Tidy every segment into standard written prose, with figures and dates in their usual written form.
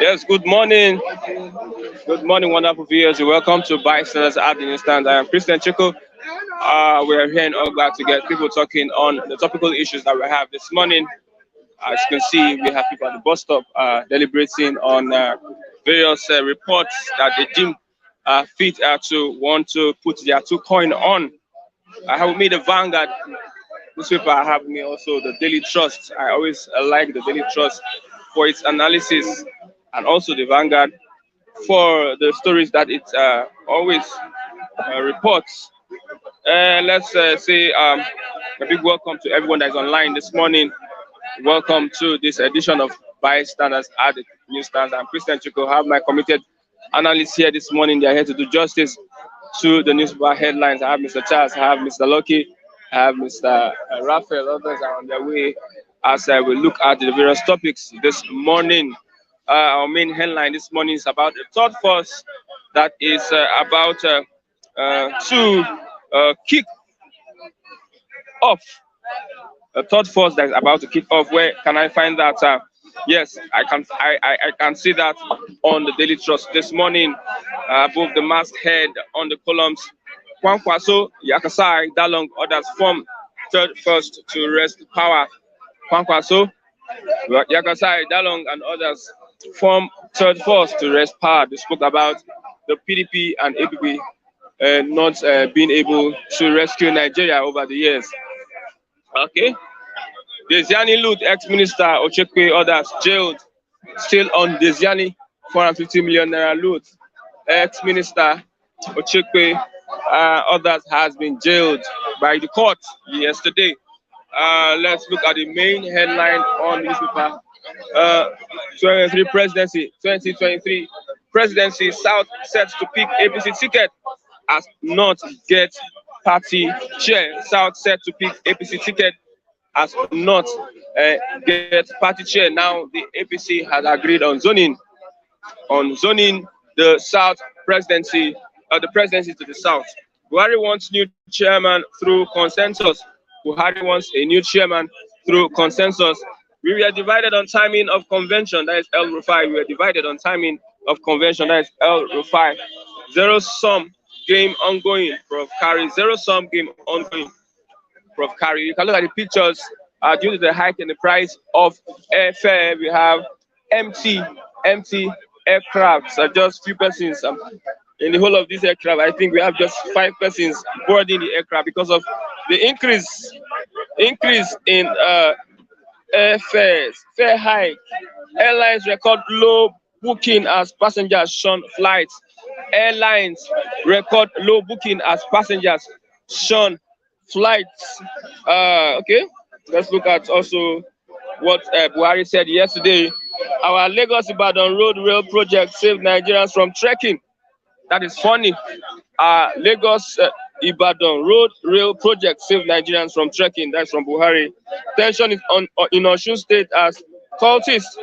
Yes, good morning. Good morning, wonderful viewers. Welcome to Bystanders at the Instant. I am Christian Chico. We are here in Ogba to get people talking on the topical issues that we have this morning. As you can see, we have people at the bus stop deliberating on various reports that they deem fit to want to put their two coin on. I have with me the Vanguard newspaper. I have with me also the Daily Trust. I always like the Daily Trust for its analysis, and also the Vanguard for the stories that it always reports. Let's say a big welcome to everyone that is online this morning. Welcome to this edition of Bystanders at the Newsstands. I'm Christian Chico. I have my committed analysts here this morning. They are here to do justice to the newspaper headlines. I have Mr. Charles, I have Mr. Lucky, I have Mr. Raphael. Others are on their way as we look at the various topics this morning. Our main headline this morning is about the third force that is about to kick off. A third force that is about to kick off. Where can I find that? Yes, I can. I can see that on the Daily Trust this morning, above the masthead on the columns. Kwankwaso, Yakasai, Dalung, others form third force to wrest power. Kwankwaso, Yakasai, Dalung, and others form third force to wrest power. They spoke about the PDP and APP not being able to rescue Nigeria over the years. Okay. Desiani loot, ex-minister Ochekwe, others jailed. Still on Desiani, 450 million naira loot. Ex-minister Ochekwe, others has been jailed by the court yesterday. Let's look at the main headline on the newspaper. 2023 presidency, 2023 presidency, South set to pick APC ticket as not get party chair. South set to pick APC ticket as not get party chair. Now the APC has agreed on zoning the South presidency, the presidency to the South. Buhari wants new chairman through consensus. Buhari wants a new chairman through consensus. We were divided on timing of convention, that is El Rufai. We were divided on timing of convention, that is El Rufai. Zero sum game ongoing, Prof. Carry. Zero sum game ongoing, Prof. Carry. You can look at the pictures. Due to the hike in the price of airfare, we have empty aircrafts. Just few persons in the whole of this aircraft. I think we have just 5 persons boarding the aircraft because of the increase in airfares, fare hike. Airlines record low booking as passengers shun flights. Airlines record low booking as passengers shun flights. Okay, let's look at also what Buhari said yesterday. Our Lagos-Ibadan road rail project saved Nigerians from trekking. That is funny. Lagos-Ibadan road rail project saved Nigerians from trekking. That's from Buhari. Tension is in Osun State as cultists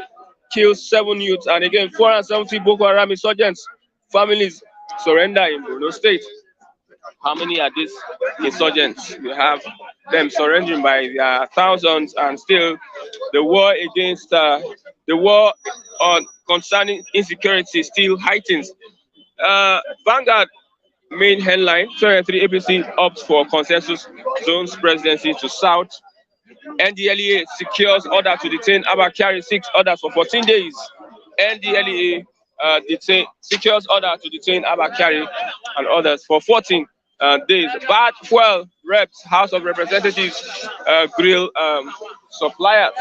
kill 7 youths, and again 470 Boko Haram insurgents families surrender in Borno State. How many are these insurgents? We have them surrendering by their thousands, and still the war against the war on concerning insecurity still heightens. Vanguard main headline: 23 APC opts for consensus zones presidency to South. NDLEA secures order to detain Abba Kyari 6 others for 14 days. NDLEA secures order to detain Abba Kyari and others for 14 days. Bad fuel reps House of Representatives grill suppliers.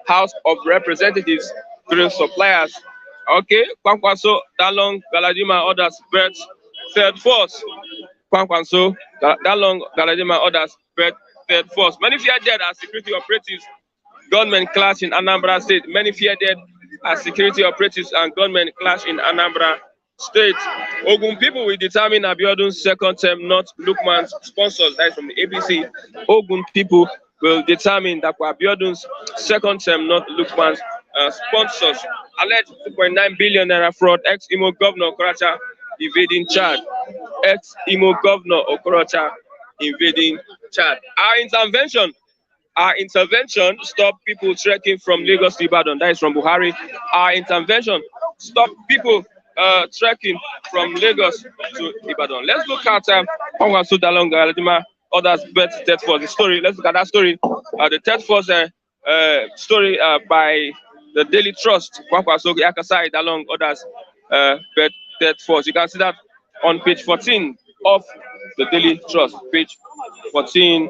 House of Representatives grill suppliers. Okay, Kwankwaso, Dalung, Galadima, others birth third force. Kwankwaso, Dalung, Galadima, others birth third force. Many fear dead as security operatives. Gunmen clash in Anambra State. Many fear dead as security operatives and gunmen clash in Anambra State. Ogun people will determine Abiodun's second term, not Lukman's sponsors. That is from the ABC. Ogun people will determine that Abiodun's second term, not Lukman's sponsors. Alleged 2.9 billion naira fraud. Ex-Imo Governor Okorocha evading charge. Ex-Imo Governor Okorocha invading Chad. Our Our intervention stop people trekking from Lagos to Ibadan. That is from Buhari. Our intervention stop people trekking from Lagos to Ibadan. Let's look at Kwankwaso, Dalung, Galadima, others, but third force. The story. Let's look at that story. The third force story by the Daily Trust. Kwankwaso, Yakasai, Dalung, others, but third force. You can see that on page 14 of the Daily Trust. Page 14.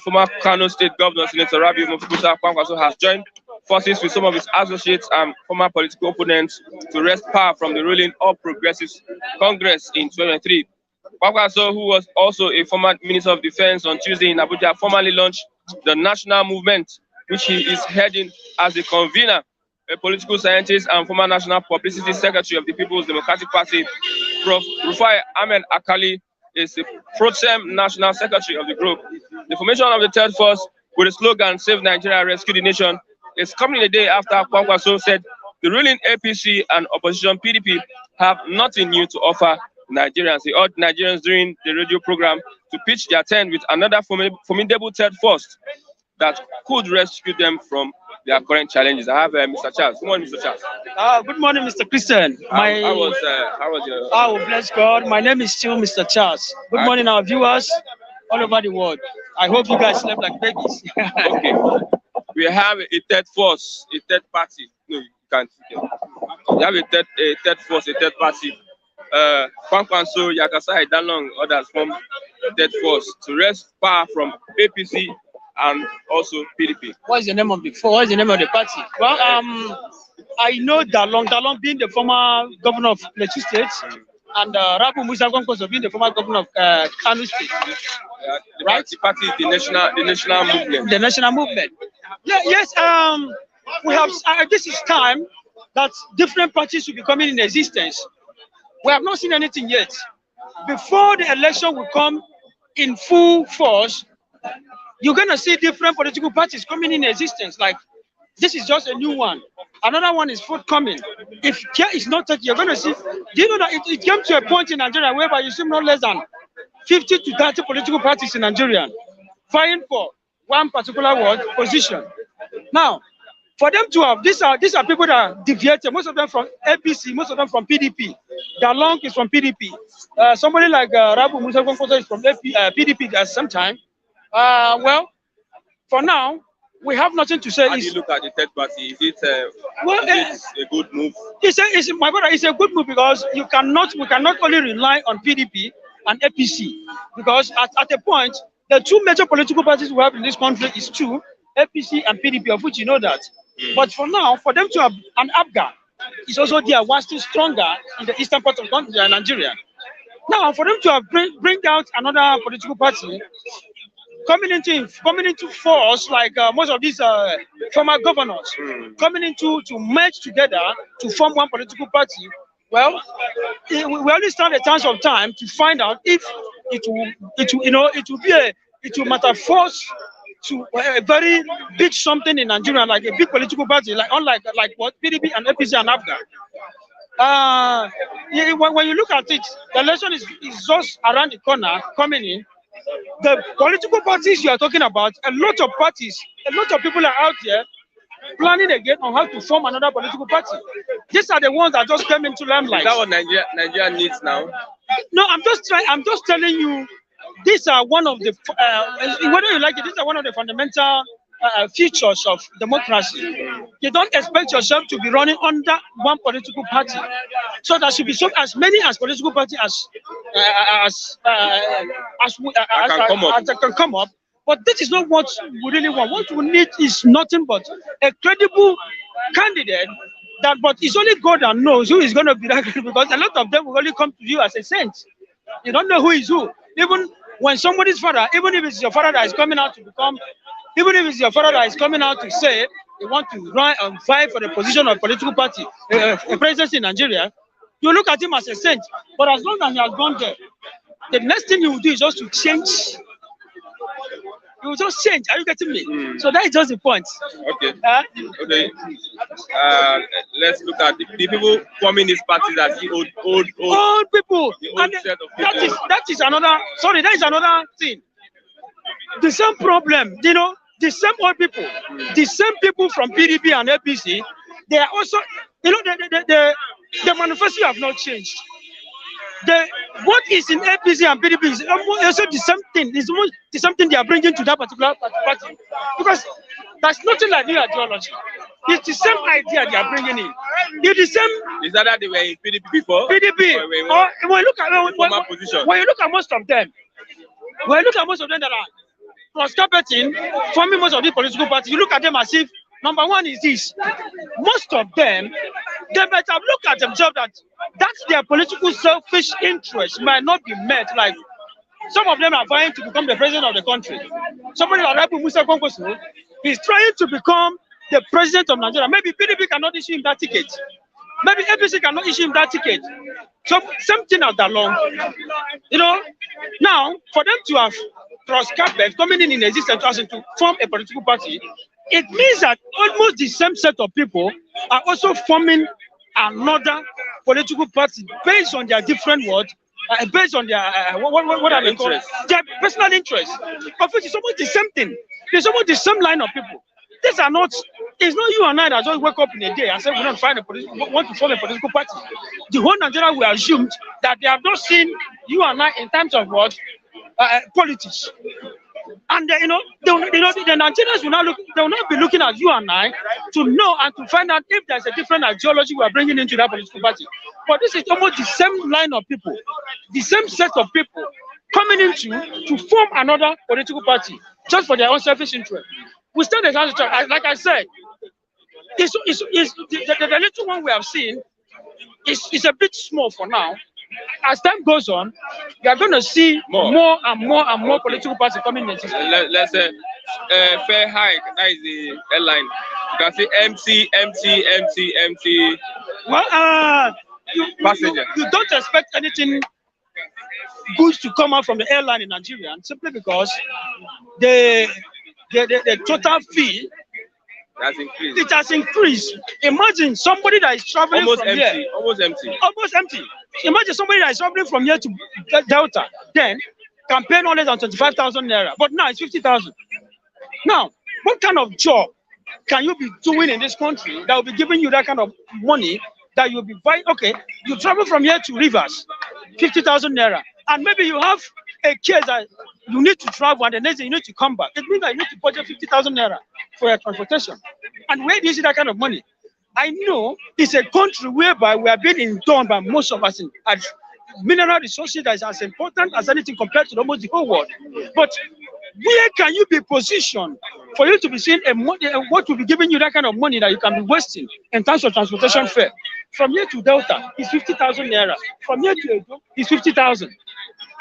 Former Kano State Governor Senator Rabiu Mufusa Kwankwaso has joined forces with some of his associates and former political opponents to wrest power from the ruling All Progressives Congress in 2023. Kwankwaso, who was also a former Minister of Defense, on Tuesday in Abuja, formally launched the National Movement, which he is heading as the convener. A political scientist and former National Publicity Secretary of the People's Democratic Party, Prof. Rufai Ahmed Akali, is the pro-tem National Secretary of the group. The formation of the third force with the slogan "Save Nigeria, Rescue the Nation" is coming a day after Kwankwaso said the ruling APC and opposition PDP have nothing new to offer Nigerians. He urged Nigerians during the radio program to pitch their tent with another formidable third force that could rescue them from their current challenges. I have Mr. Charles. Good morning, Mr. Charles. Good morning, Mr. Christian. How was your... Oh, bless God. My name is still Mr. Charles. Good morning, our viewers all over the world. I hope you guys slept like babies. Okay. We have a third force, a third party. No, you can't. We have a third force, a third party. Kwankwaso, Yakasai, Dalung, others form a third force to wrest power from APC and also PDP. What is the name of the party? Well, I know Dalung being the former governor of Plateau State, and Rabu Musa Kwankwaso being the former governor of Kano State. Right? The party is the national movement. The national movement. Yeah, yes. We have. This is time that different parties will be coming in existence. We have not seen anything yet. Before the election will come in full force, you're going to see different political parties coming in existence. Like, this is just a new one. Another one is forthcoming. If care is not taken, you're going to see. Do you know that it came to a point in Nigeria whereby you see no less than 50 to 30 political parties in Nigeria vying for one particular word position. Now, for them to have, these are people that are deviated, most of them from APC, most of them from PDP. Dalung is from PDP. Somebody like Rabu Musa Kwankwaso is from PDP at some time. Well, for now, we have nothing to say. How do you look at the third party? Is it a good move? My brother, it's a good move because we cannot only rely on PDP and APC, because at a point, the two major political parties we have in this country is two, APC and PDP, of which you know that. But for now, for them to have an APGA, is also there, one still stronger in the eastern part of the country, Nigeria. Now, for them to have bring out another political party, coming into force, like most of these former governors, coming into to merge together to form one political party. Well, we only stand a chance of time to find out if it will matter force to a very big something in Nigeria, like a big political party, like unlike what PDP and APC and APGA. When you look at it, the election is just around the corner coming in. The political parties you are talking about, a lot of people are out there planning again on how to form another political party. These are the ones that just came into limelight. Is that what Nigeria needs now? No, I'm just telling you, these are one of the whether you like it, these are one of the fundamental features of democracy. You don't expect yourself to be running under one political party. So there should be as many as political parties can come up. But this is not what we really want. What we need is nothing but a credible candidate but it's only God that knows who is going to be that candidate, because a lot of them will only come to you as a saint. You don't know who is who. Even when somebody's father, even if it's your father that is coming out to say they want to run and fight for the position of political party, a presidency in Nigeria, you look at him as a saint. But as long as he has gone there, the next thing you will do is just to change. You will just change. Are you getting me? So that is just the point. Okay. Okay. Let's look at the people forming these parties as the old people. And that is another. Sorry, that is another thing. The same problem. You know, the same old people, the same people from PDP and APC, they are also, the manifesto have not changed. What is in APC and PDP is also the same thing. It's almost the same thing they are bringing to that particular party. Because there's nothing like new ideology. It's the same idea they are bringing in. It's the same. Is that they were in PDP before? PDP. Or when you look at when you look at most of them, that are cross-carpeting, forming most of the political parties, you look at them as if number one is this. Most of them, they might have looked at themselves that their political selfish interest might not be met. Like some of them are vying to become the president of the country. Somebody like Kwankwaso is trying to become the president of Nigeria. Maybe PDP cannot issue him that ticket. Maybe APC cannot issue him that ticket. So something of Dalung, now for them to have cross-carpet coming in existence as to form a political party, it means that almost the same set of people are also forming another political party based on their different words, based on their what are they called? Their personal interests. Of which is almost the same thing. It's almost the same line of people. These are not. It's not you and I that just wake up in a day and say we want to form a political party. The whole Nigeria will assume that they have not seen you and I in terms of what politics. And the Nigerians will not be looking at you and I to know and to find out if there's a different ideology we are bringing into that political party. But this is almost the same line of people, the same set of people coming into to form another political party just for their own selfish interest. We stand a chance, like I said, the little one we have seen is a bit small for now. As time goes on, you are going to see more and more political parties coming in. Let's say Fair Hike, that is the airline. You can see empty. Well, passenger. You don't expect anything good to come out from the airline in Nigeria simply because the total fee it has increased. Imagine somebody that is traveling almost from empty, here. almost empty. Imagine somebody that is traveling from here to Delta, then can pay no less than 25,000 naira. But now it's 50,000. Now, what kind of job can you be doing in this country that will be giving you that kind of money that you'll be buying? Okay, you travel from here to Rivers, 50,000 naira, and maybe you have a case that you need to travel and the next day you need to come back. It means that you need to budget 50,000 naira for your transportation. And where do you see that kind of money? I know it's a country whereby we are being indulged by most of us as mineral resources that is as important as anything compared to almost the whole world. But where can you be positioned for you to be seeing what will be giving you that kind of money that you can be wasting in terms of transportation fare? From here to Delta is 50,000 naira. From here to Edo is 50,000.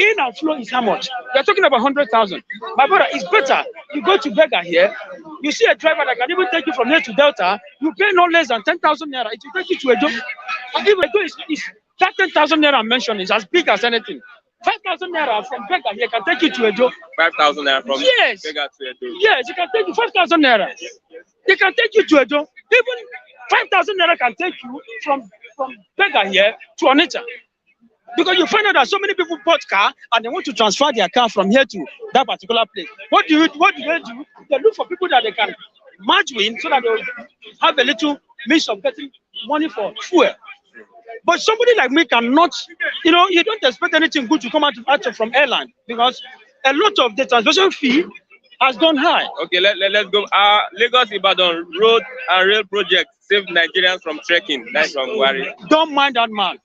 In and flow is how much? You're talking about 100,000. My brother, it's better. You go to Beggar here, you see a driver that can even take you from here to Delta, you pay no less than 10,000 naira. It will take you to Edo. And even Edo is that 10,000 naira mentioned is as big as anything. 5,000 naira from Beggar here can take you to Edo. 5,000 naira from Beggar to Edo. Yes, it can take you 5,000 naira. They can take you to Edo. Even 5,000 naira can take you from Beggar here to Onitsha. Because you find out that so many people bought car and they want to transfer their car from here to that particular place. What do they do? They look for people that they can match with so that they will have a little means of getting money for fuel. But somebody like me cannot, you don't expect anything good to come out from airline because a lot of the transportation fee has gone high. Okay, let's go. Lagos Ibadan road and rail project save Nigerians from trekking. That's from Wari. Don't mind that man.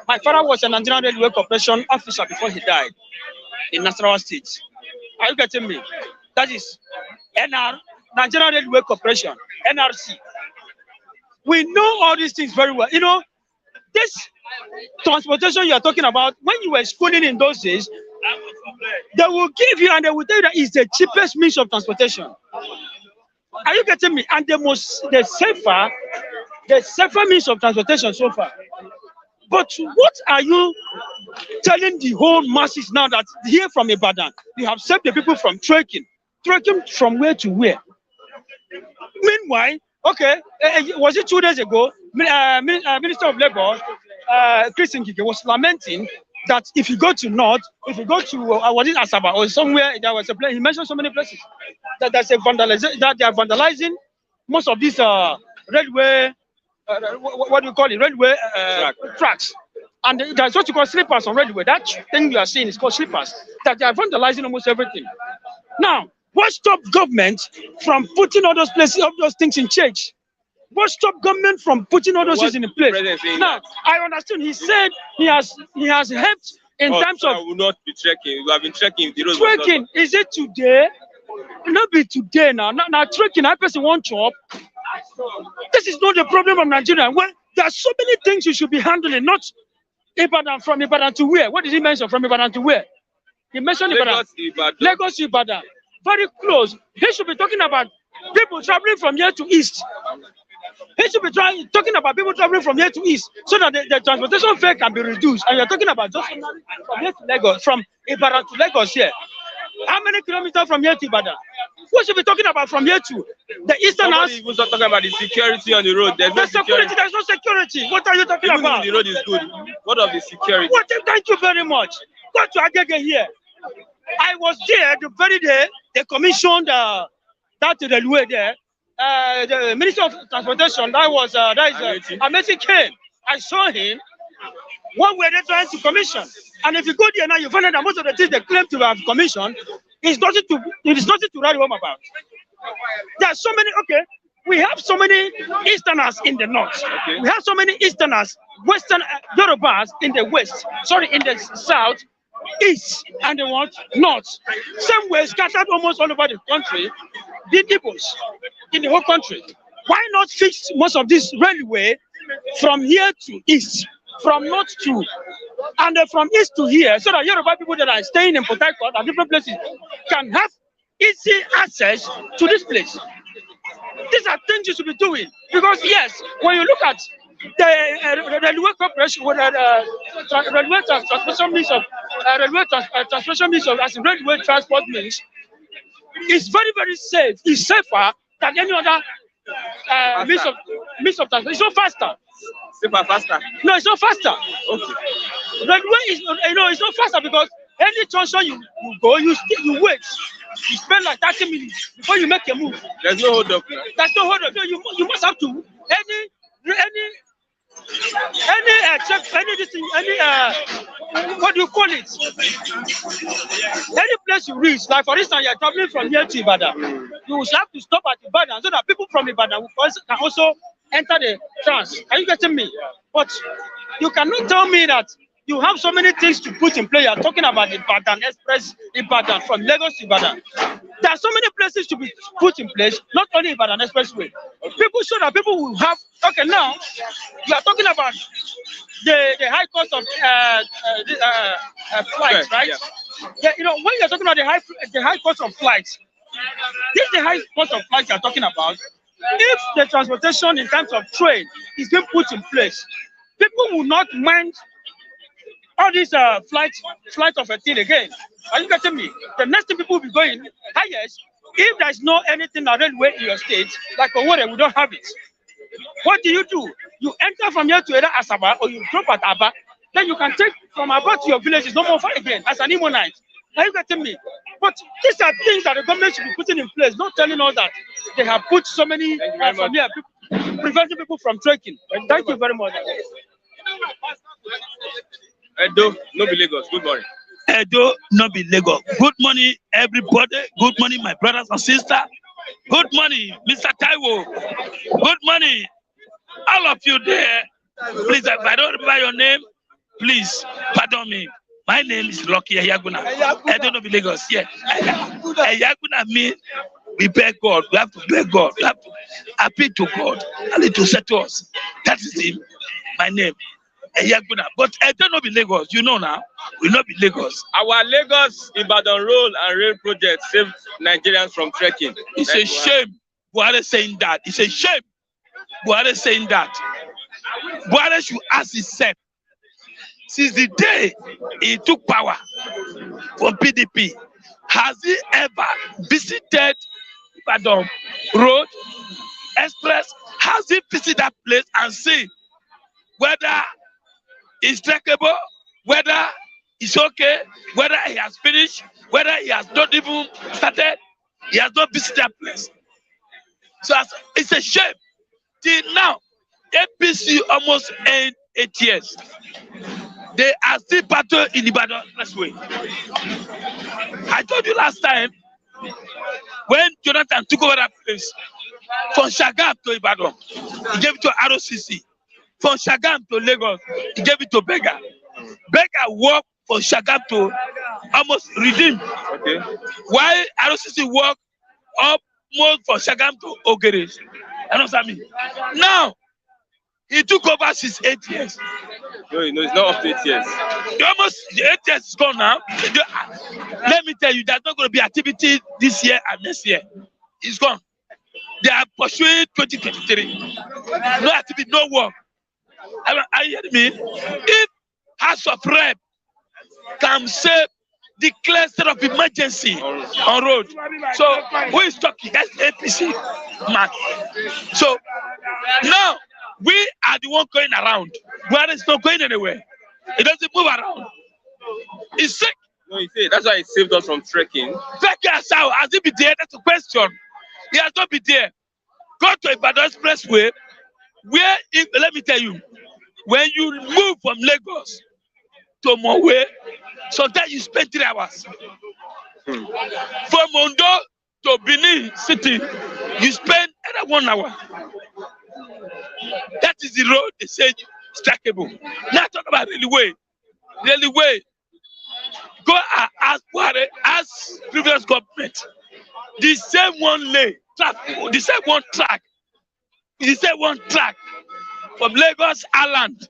My father was a Nigerian Railway Corporation officer before he died in Nasarawa State. Are you getting me? That is Nigerian Railway Corporation, NRC. We know all these things very well. This transportation you are talking about, when you were schooling in those days, they will give you and they will tell you that it's the cheapest means of transportation. Are you getting me? And the safer means of transportation so far. But what are you telling the whole masses now that here from Ibadan, you have saved the people from trekking from where to where? Meanwhile, okay, was it 2 days ago, Minister of Labor, Chris Nkike was lamenting that if you go to North, if you go to was it Asaba or somewhere, there was a place. He mentioned so many places that there's a vandalization, that they are vandalizing most of these railway, what do you call it, railway tracks. And there's what you call slippers on railway. That thing you are seeing is called slippers. That they are vandalizing almost everything. Now, what stopped government from putting all those places, all those things in change? What stopped government from putting all those things in place? Now, I understand. He said he has helped in terms of. I will not be trekking. We have been trekking. Trekking, is it today? Not be today now. Now trekking, I person one job. This is not the problem of Nigeria. Well, there are so many things you should be handling, not Ibadan, from Ibadan to where? What did he mention? From Ibadan to where? He mentioned Ibadan. Lagos, Ibadan. Very close. He should be talking about people traveling from here to east. He should be talking about people traveling from here to east so that the transportation fare can be reduced. And you're talking about just from here to Lagos, from Ibadan to Lagos here. How many kilometers from here to Ibadan? What should be talking about from here to the eastern house? Even talking about the security on the road. There's no security. There's no security. What are you talking about? The road is good. What of the security? What? Thank you very much. Go to Agege here. I was there the very day they commissioned that railway there. The Minister of Transportation, that is Amesi came. I saw him. What were they trying to commission? And if you go there now, you find out that most of the things they claim to have commissioned is nothing to write home about. There are so many. Okay, we have so many Easterners in the north. Okay. We have so many Easterners, Western Yorubas in the west. Sorry, in the south, east, and the what? North. Some were scattered almost all over the country. The Igbos in the whole country. Why not fix most of this railway from here to east, from north to, and from east to here, so that Yoruba people that are staying in Port Harcourt and different places can have easy access to this place. These are things you should be doing, because yes, when you look at the railway corporation, with railway transportation means of transportation means of as in railway transport means, it's very, very safe. It's safer than any other means of transport. It's not faster. Safer, faster? No, it's not faster. Okay. Railway is, it's not faster because any junction you go, you wait. You spend like 30 minutes before you make a move. There's no hold up. There's no hold up. No, you must have to what do you call it? Any place you reach, like for instance, you're traveling from here to Ibadan, you will have to stop at Ibadan so that people from Ibadan can also enter the trans. Are you getting me? But you cannot tell me that you have so many things to put in play. You're talking about Ibadan Express, Ibadan, from Lagos to Ibadan. There are so many places to be put in place, not only Ibadan Expressway. People so that people will have, okay, now, you are talking about the high cost of flights, right? Yeah. When you're talking about the high cost of flights, this is the high cost of flights you're talking about. If the transportation in terms of train is being put in place, people will not mind all these flight of a thing again. Are you getting me? The next thing people will be going, highest, if there's no anything a railway in your state, like Owerri, we don't have it. What do? You enter from here to either Asaba or you drop at Aba, then you can take from Aba to your village. It's no more far again as an Immonite. Are you getting me? But these are things that the government should be putting in place, not telling us that they have put so many from here, preventing people from trekking. Thank you very much. Edo, no be Lagos. Good morning. Edo, no be Lagos. Good morning, everybody. Good morning, my brothers and sisters. Good morning, Mr. Taiwo. Good morning, all of you there. Please, if I don't remember your name, please pardon me. My name is Lucky Ayaguna. Edo, no be Lagos. Yeah. Ayaguna means we beg God. We have to beg God. We have to appeal to God. And to say to us. That is him. My name. Ayaguna. But Edo, no be Lagos. You know now. We not be Lagos. Our Lagos Ibadan road and rail project saved Nigerians from trekking. It's a shame. Buhari saying that. It's a shame. Buhari saying that. Buhari should ask himself. Since the day he took power from PDP, has he ever visited Ibadan Road, Express? Has he visited that place and seen whether it's trackable, whether It's okay whether he has finished, whether he has not even started, he has not visited that place. So it's a shame. Till now, APC almost 8 years. They are still battle in Ibadan Expressway. I told you last time when Jonathan took over that place from Shagam to Ibadan, he gave it to ROCC. From Shagam to Lagos, he gave it to Bega. Bega worked from Shagam to almost Redeem. Okay. While ROCC worked almost from Shagam to Ogere. You know what I mean? Now, he took over since 8 years. No, it's not up to 8 years. Almost 8 years is gone now. Let me tell you, there's not going to be activity this year and next year. It's gone. They are pursuing 2023. No activity, no work. Are you hearing me? If House of Rep can say declare state of emergency on road, so who is talking? That's the APC man. So now we are the one going around. Where it's not going anywhere. It doesn't move around. It's sick. No, he said that's why it saved us from trekking. Trekking aside, has he been there? That's a question. He has not been there. Go to Ibadan Expressway, where, let me tell you, when you move from Lagos to Mowe, sometimes you spend 3 hours. From Ondo to Benin City, you spend another 1 hour. That is the road they say is trackable. Now talk about railway. Railway. Go and ask Buhari, ask previous government. The same one lane, the same one track, the same one track from Lagos Island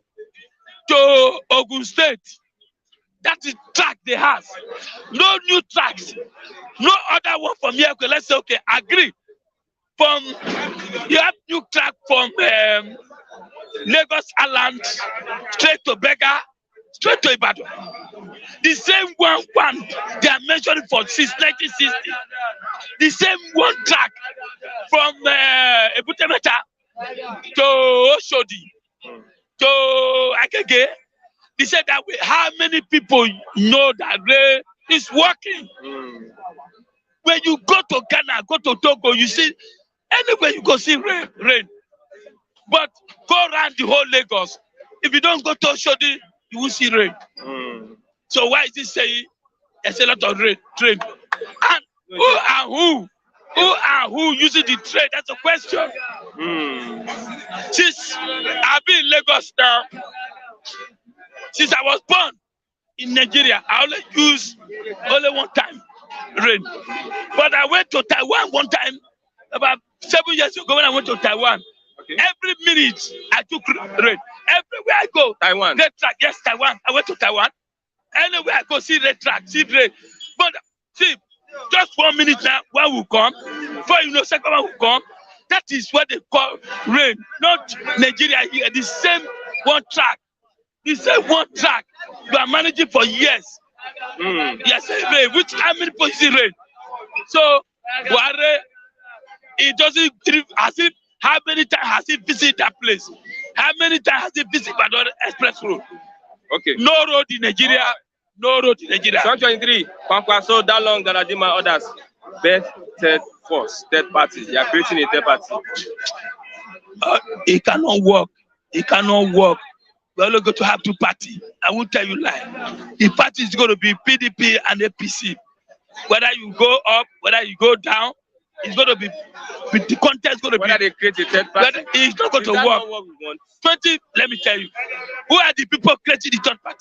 to Ogun State. That is track they have. No new tracks. No other one from here. Okay, let's say, okay, agree. From you have new track from Lagos Island straight to Bega, straight to Ibadan. The same one they are measuring for since 1960. The same one track from Ebutemeta to Oshodi to Akege. They said that way. How many people know that rain is working? When you go to Ghana, go to Togo, you see anywhere you go see rain. But go around the whole Lagos. If you don't go to Oshodi, you will see rain. So why is he saying there's a lot of rain? And who are who using the train? That's a question. Since I've been in Lagos now, since I was born in Nigeria, I only use only one time rain. But I went to Taiwan one time about 7 years ago when I went to Taiwan. Okay. Every minute I took rain. Everywhere I go, Taiwan. Red track. Yes, Taiwan. I went to Taiwan. Anywhere I go, see red track, see rain. But see, just 1 minute now, one will come. Before you know, second one will come. That is what they call rain. Not Nigeria here. The same one track. The same one track. You are managing for years. Yes, rain. Which how many people see rain? So, it doesn't as if how many times has he visited that place? How many times has he visited Ibadan Express Road? Okay. No road in Nigeria. No road in Nigeria. 2023, Kwankwaso, Dalung, Galadima, others. Best third force, third party. You are creating a third party. It cannot work. It cannot work. We're only going to have two parties. I won't tell you lie. The party is going to be PDP and APC. Whether you go up, whether you go down, it's going to be, the contest is going to whether be. They create a third party. It's not going to work. 20, let me tell you. Who are the people creating the third party?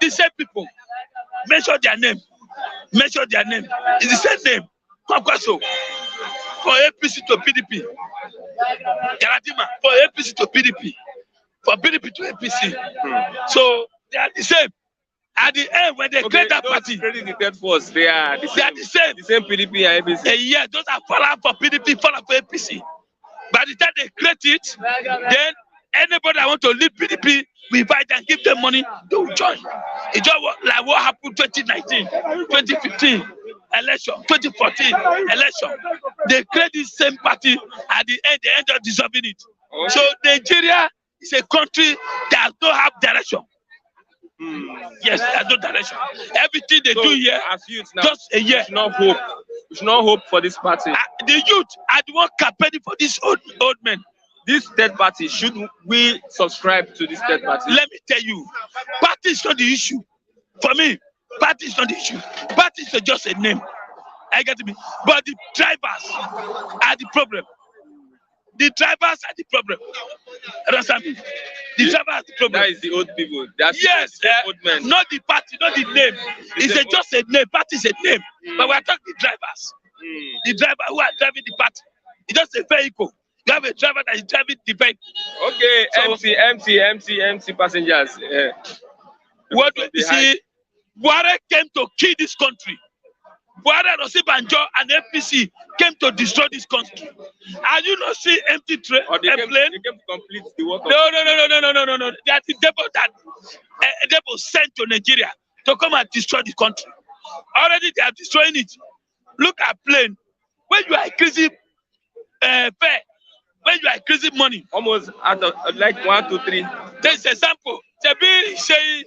The same people. Mention their name. Mention their name. It's the same name. Kwankwaso. For APC to PDP. Galadima. For APC to PDP. For PDP to APC. So they are the same. At the end, when they create that party, creating the third force, they are the same. The same PDP and APC. Yeah, those are falling for PDP, falling for APC. By the time they create it, then anybody that want to leave PDP, we invite and give them money, they will join. It's just like what happened 2019, 2015 election, 2014 election. They create this same party. At the end, they end up dissolving it. So Nigeria is a country that don't have direction. Yes, there's no direction. Everything they So, do here, as youth now, just a year. we should not hope. We should not hope for this party. The youth are the one campaigning for these old men. This third party, should we subscribe to this third party? Let me tell you, party is not the issue. For me, party is not the issue. Party is just a name. I get me. But the drivers are the problem. The drivers are the problem. Understand me? The drivers are the problem. That is the old people. That's yes, the old men. not the party, not the name. It's just a name. Party is a name. But we're talking the drivers. The driver who are driving the party. It's just a vehicle. You have a driver that is driving the vehicle. Okay, So, empty passengers. What do you see? Buhari came to kill this country. Buhari, Osibanjo, and APC came to destroy this country. And you not see empty train, Or they airplane? came to complete the work. No. They are the devil that devil sent to Nigeria to come and destroy the country. Already they are destroying it. Look at plane. When you are increasing fare, when you are increasing money. Almost out of like 1, 2, 3. There's a sample. Jabi is saying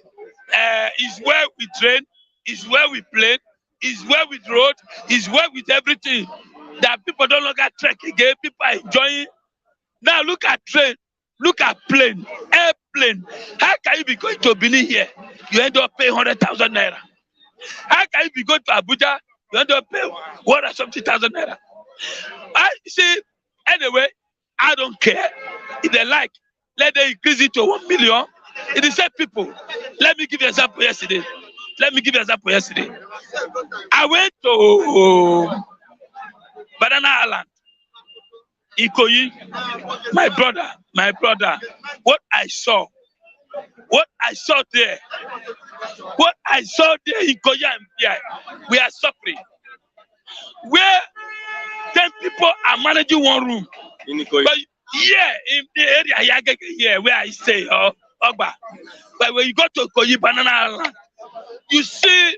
is where we train, is where we plane, is where we road, is where with everything. That people don't look at trek again, people are enjoying. Now look at train, look at plane, airplane. How can you be going to Benin here? You end up paying 100,000 naira. How can you be going to Abuja? You end up paying 170,000 naira. I see, anyway, I don't care. If they like, let them increase it to 1 million. It is said people. Let me give you an example yesterday. I went to Banana Island, Ikoyi, my brother. What I saw there in Ikoyi and here, we are suffering. Where 10 people are managing one room. In Ikoyi. But yeah, in the area here where I stay, Ogba. But when you go to Ikoyi, Banana Island, you see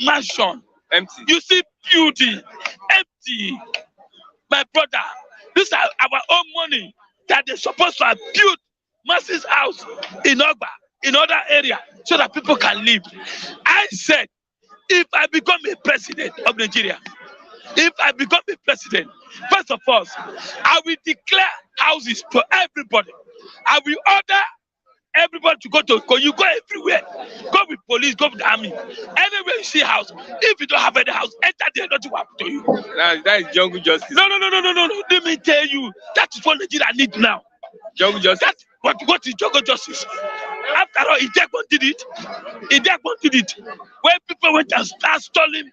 mansion, Empty. you see beauty, empty. My brother, these are our own money that they're supposed to have built massive house in Ogba, in other area, so that people can live. I said, if I become a president of Nigeria, first of all, I will declare houses to everybody. I will order everybody to go to, you go everywhere. Go with police, go with the army. Anywhere you see house, if you don't have any house, enter there, nothing will happen to you. That is jungle justice. No. Let me tell you, that is what Nigeria need now. Jungle justice. What is jungle justice? After all, Ijegbon did it. When people went and start stealing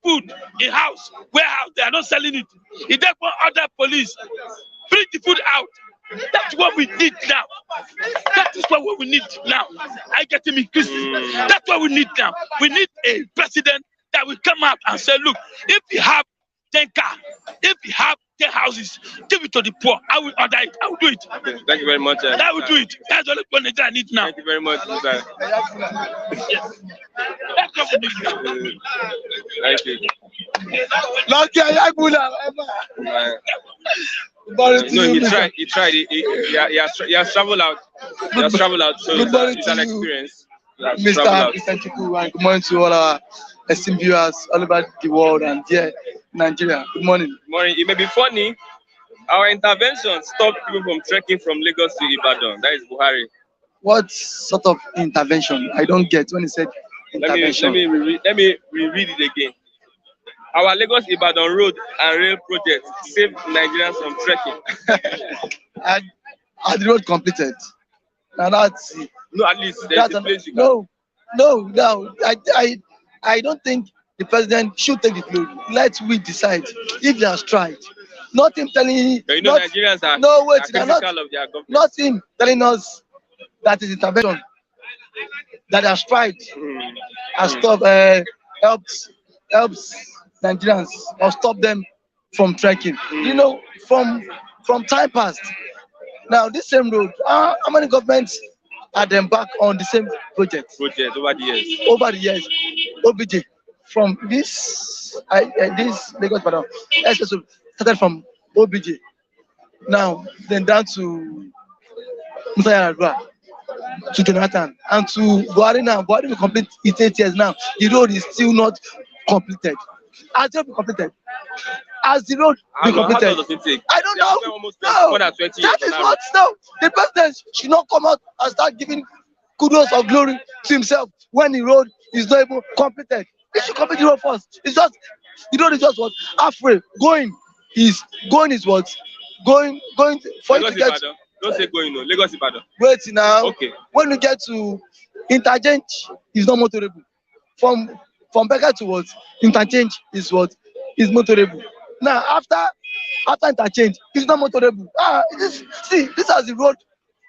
food in house, warehouse, they are not selling it. Ijegbon order police, bring the food out. That's what we need now. That is what we need now. I get me, Christian. That's what we need now. We need a president that will come out and say, look, if you have 10 cars, if you have 10 houses, give it to the poor. I will order it. I will do it. Okay, thank you very much. I will do it. That's what Nigeria needs now. Thank you very much, sir. Yes. That's what we need now. Thank you. No, he tried. He has traveled out. So it's an experience. Mr. Insecurity, and good morning to all our esteemed viewers all over the world and here in Nigeria. Good morning. Good morning. It may be funny. Our intervention stopped people from trekking from Lagos to Ibadan. That is Buhari. What sort of intervention? I don't get when he said intervention. Let me reread it again. Our Lagos-Ibadan road and rail project saved Nigerians from trekking. and the road completed. And that's No, at least there's a place you can. No. I don't think the president should take the load. Let we decide if he has tried. Not him telling. But you know, Nigerians are critical of their government. Not him telling us that is intervention that has tried, has stopped, helps Nigerians or stop them from trekking. You know, from time past. Now this same road, how many governments are embarked on the same project? Over the years. Over the years, OBJ from this Lagos Ibadan especially started from OBJ. Now then down to Musa Yar'Adua. to Jonathan and to Buhari now. Buhari will complete its 8 years now. The road is still not completed. Has it been completed? Has the road been How completed? does it take? I don't They have know. spent almost No, more than 20 years that on is that what. No, the president should not come out and start giving kudos or glory to himself when the road is not even completed. He should complete the road first. It's just the road is just what halfway. Going is what going for you Lagos to get. Ibadan. Don't say going no. Lagos Ibadan. Wait now. Okay. When you get to interchange, is not motorable. From Becker to what interchange is what is motorable. Now after interchange, it's not motorable. This see this is the road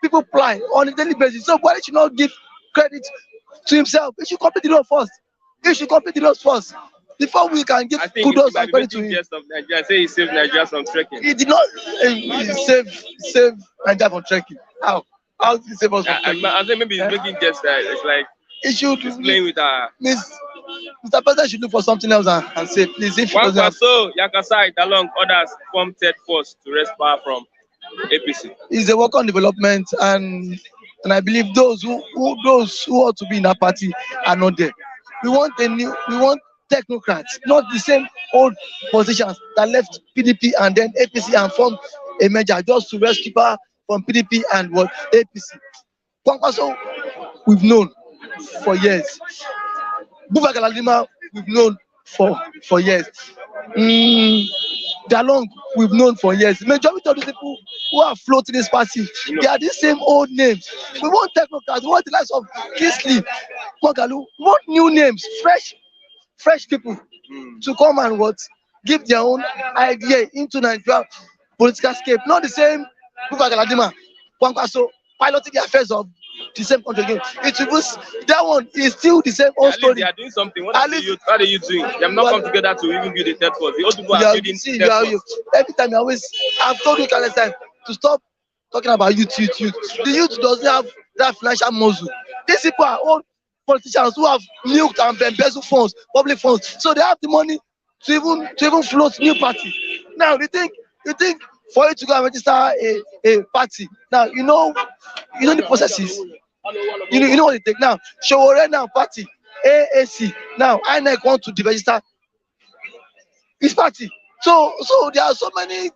people ply on a daily basis. So why should not give credit to himself? He should complete the road first. He should complete the road first before we can give I think kudos he might and be credit to making him. jest of Nigeria. Say he saved Nigeria from trekking. He did not save Nigeria from trekking. How did he save us from trekking? I think maybe he's making jest. It's like He should he's playing with our. Mr. President should look for something else and say, please, if he doesn't have, Kwankwaso, Yakasai, Dalung, others form third force to wrest power from APC. it's a work on development, and I believe those who ought to be in that party are not there. We want technocrats, not the same old politicians that left PDP and then APC and formed a merger just to rescue power from PDP and what APC. Kwankwaso, we've known for years. Galadima, we've known for years. Dalung, we've known for years. Majority of the people who are floating this party, they are the same old names. We want technocrats, we want the likes of Kingsley, Kwagalu, we want new names, fresh people to come and what give their own idea into Nigeria political scape. Not the same Galadima, Kwankwaso, piloting the affairs of the same country again. That one is still the same old story. They are doing something. What are the youth doing? They have not come together to even build a third force. The old people are building third force. Every time I've told you countless time to stop talking about youth. The youth doesn't have that financial muscle. These people are old politicians who have milked and embezzled funds, public funds, so they have the money to even float new party. Now you think for you to go and register a party, now you know the processes. You know what it takes. Now Showore now party AAC, now INEC want to deregister his party. So there are so many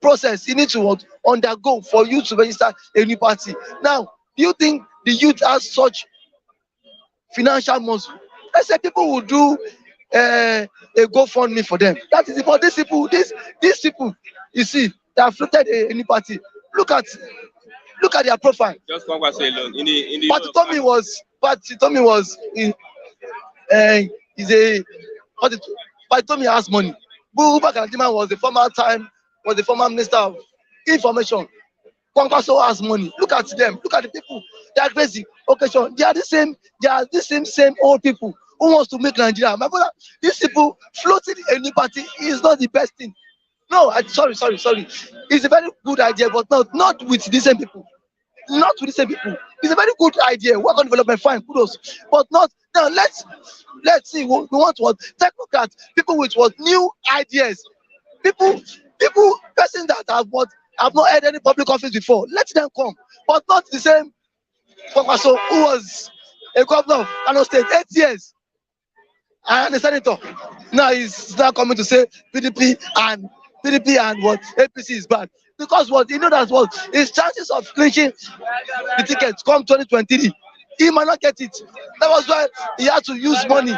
process you need to undergo for you to register a new party. Now, do you think the youth has such financial muscle? I said people will do a GoFundMe for them. That is it. But these people, you see, they have floated a new party. Look at their profile. Just Kwankwaso alone. But Tommy was in but Tommy has money. Buba Galadima was the former minister of information. Kwankwaso has money. Look at them. Look at the people. They are crazy. Okay, sure. They are the same old people who wants to make Nigeria. My brother, these people floating a new party is not the best thing. No, sorry. It's a very good idea, but not with the same people. Not with the same people. It's a very good idea. Work on development, fine, kudos. But not now. Let's see. We want what technocrats, people with what new ideas, people, persons that have not had any public office before. Let them come, but not the same Kwankwaso who was a governor of Kano State 8 years and a senator. Now he's now coming to say PDP and what APC is bad. Because what you know that what his chances of clinching the tickets come 2023, he might not get it. That was why he had to use money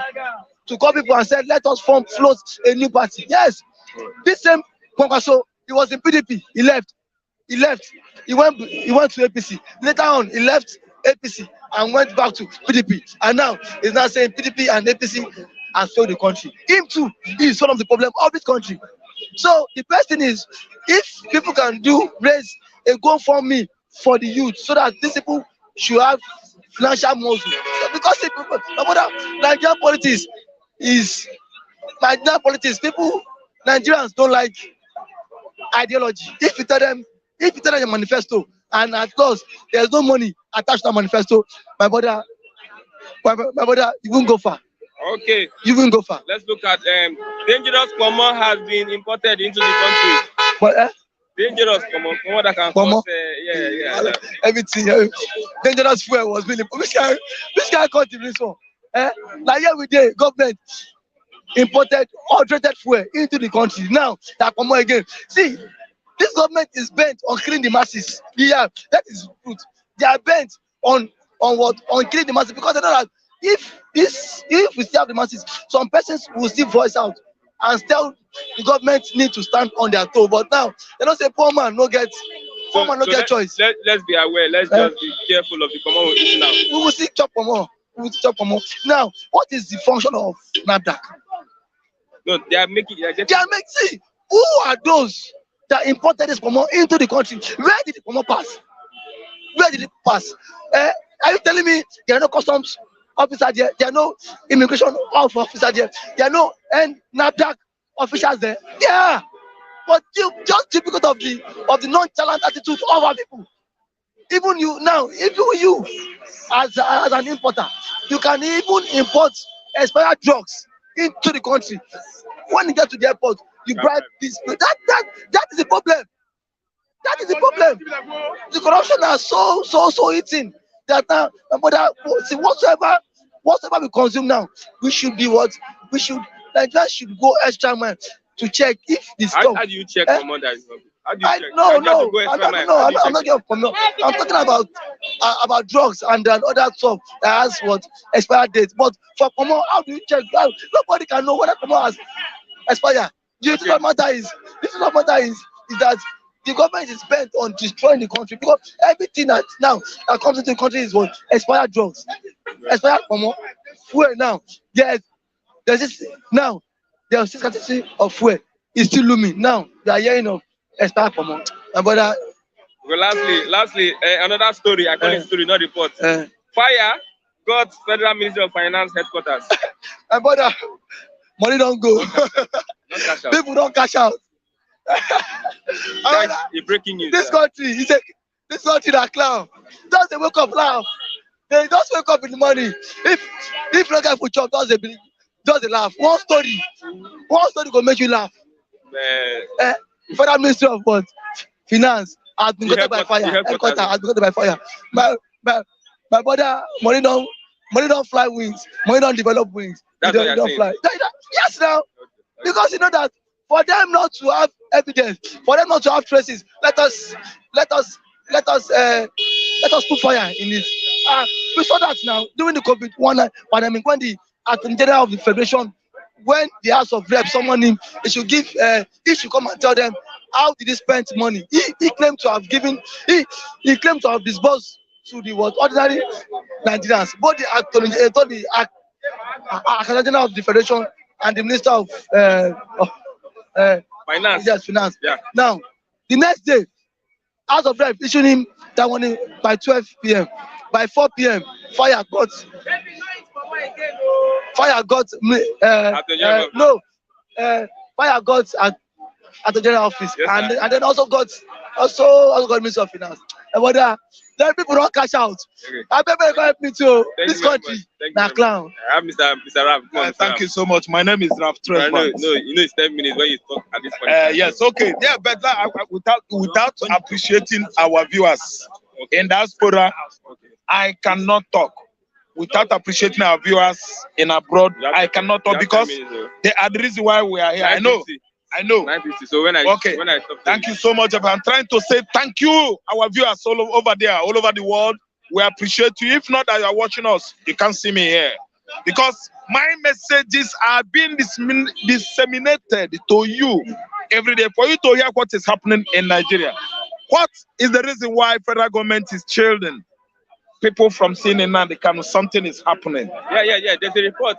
to call people and said, let us float a new party. Yes, this same Kwankwaso, he was in PDP. He left. He went to APC. Later on, he left APC and went back to PDP. And now he's now saying PDP and APC has failed the country. Him too, he is one of the problem of this country. So the best thing is, if people can raise a GoFundMe for the youth, so that these people should have financial muscle. So because Nigerian politics, Nigerians don't like ideology. If you tell them your manifesto, and at last there's no money attached to that manifesto, my brother, you won't go far. Okay. You won't go far. Let's look at dangerous pomo has been imported into the country. But dangerous pomo that can Pomo? cause Yeah. Everything. Dangerous fuel was really. Which guy caught this one? Like here we did, government imported unrated fuel into the country. Now that come again. See, this government is bent on killing the masses. Yeah, that is truth. They are bent on what? On killing the masses because they know that if we still have the masses, some persons will still voice out and tell the government need to stand on their toe. But now they don't say poor man no get choice. Let's be aware. Let's just be careful of the common we're eating now. We will see chop for more. Now, what is the function of NAFDAC? No, they are making. See, who are those that imported this pomo into the country? Where did the pomo pass? Where did it pass? Are you telling me there are no customs officers there? There are no immigration officers there? There are no NAFDAC officials there? Yeah, but just because of the nonchalant attitude of our people. Even you now, as an importer, you can even import expired drugs into the country. When you get to the airport, you bribe this. That is the problem. That is the problem. The corruption is so eating that now, see, whatsoever we consume now, we should be what? Nigeria should go extra mile to check if the stuff. How do you check for more than I'm not getting from no. I'm talking about drugs and then other stuff that has what expired date. But for Pomo, how do you check? Nobody can know whether Pomo has expired. The truth matter is that the government is bent on destroying the country because everything that comes into the country is what expired drugs, expired Pomo, fuel. Now there's this scarcity of fuel is still looming. Now they are hearing of expired Pomo. My brother. Well, lastly, another story. I call it story, not report. Fire got Federal Ministry of Finance headquarters. My brother, money don't go. People don't cash out. Guys, breaking news. This country that clown. Just they wake up laugh. They just wake up in the morning. If no guy for chop, just they laugh. One story gonna make you laugh. Federal Ministry of what? Finance has been got by fire. Headquarters has been got by fire. My brother, money don't fly wings. Money don't develop wings. That's what don't fly. Yes, now, because you know that for them not to have evidence, for them not to have traces, let us put fire in it. We saw that now during the COVID-19 pandemic when the Attorney General of the Federation, when the House of Reps summoned him, he should come and tell them how did he spend money. He claimed to have given, he claimed to have disbursed to the ordinary Nigerians. Both the Attorney General of the Federation and the Minister of Finance. Yes, Finance. Yeah. Now, the next day, House of Reps issued him that money by 12 p.m. By 4 p.m., fire got at the general office. Yes, and then also got Minister of Finance. But then people don't cash out. Okay. I better help me too. This country, na clown. I have Mr. Raf. Thank you so much. My name is Raf Trevor. No, it's 10 minutes when you talk at this point. Yes, okay. Yeah, but without appreciating our viewers in diaspora, I cannot talk. Without appreciating our viewers in abroad, I cannot talk because they are the reason why we are here. I know. 9:50. So when I stop. Thank you so much. I'm trying to say thank you, our viewers all over there, all over the world. We appreciate you. If not that you are watching us, you can't see me here. Because my messages are being disseminated to you every day for you to hear what is happening in Nigeria. What is the reason why federal government is shielding people from seeing in Nandekano? Something is happening. Yeah. There's a report.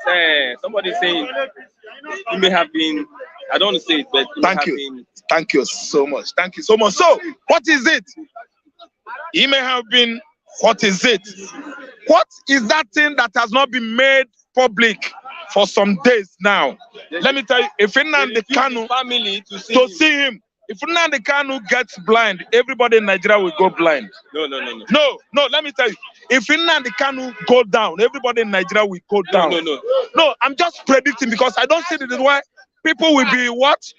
Somebody saying he may have been. I don't want to say it, but thank you so much. Thank you so much. So, what is it? He may have been. What is it? What is that thing that has not been made public for some days now? Let me tell you, if Nandekano family to see him, if Nandekano gets blind, everybody in Nigeria will go blind. No. No, let me tell you, if Nandekano go down, everybody in Nigeria will go down. No, I'm just predicting because I don't see the why people will be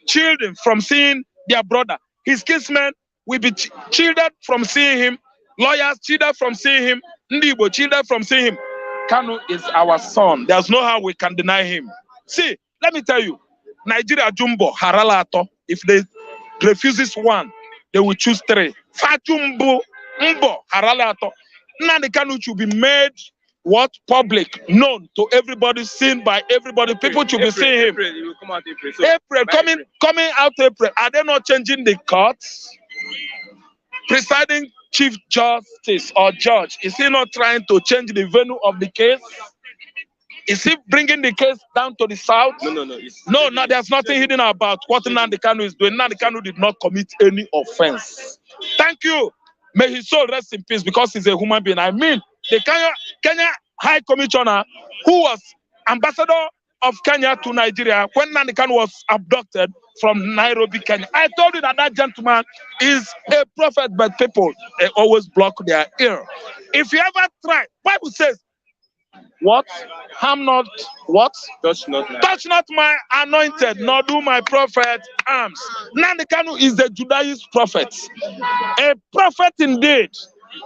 children from seeing their brother. His kinsmen will be shielded from seeing him. Lawyers shielded from seeing him. Ndibo shielded from seeing him. Kanu is our son. There's no how we can deny him. See, let me tell you, Nigeria Jumbo, Haralato, if they refuses one, they will choose 3. Fajumbo, Mbo, Haralato. Nnamdi Kanu should be made what public, known to everybody, seen by everybody. People should be seeing him. April, it will come out April. So April, coming out April. Are they not changing the courts? Presiding Chief Justice or Judge, is he not trying to change the venue of the case? Is he bringing the case down to the south? No, there's nothing hidden about what Nnamdi Kanu is doing. Nnamdi Kanu did not commit any offense. Thank you. May his soul rest in peace because he's a human being. I mean, the Kenya High Commissioner, who was ambassador of Kenya to Nigeria when Nnamdi Kanu was abducted from Nairobi, Kenya. I told you that that gentleman is a prophet, but people, they always block their ear. If you ever try, Bible says, what? Harm not, what? Touch not my anointed, nor do my prophet harms. Nnamdi Kanu is the Judaist prophet. A prophet indeed.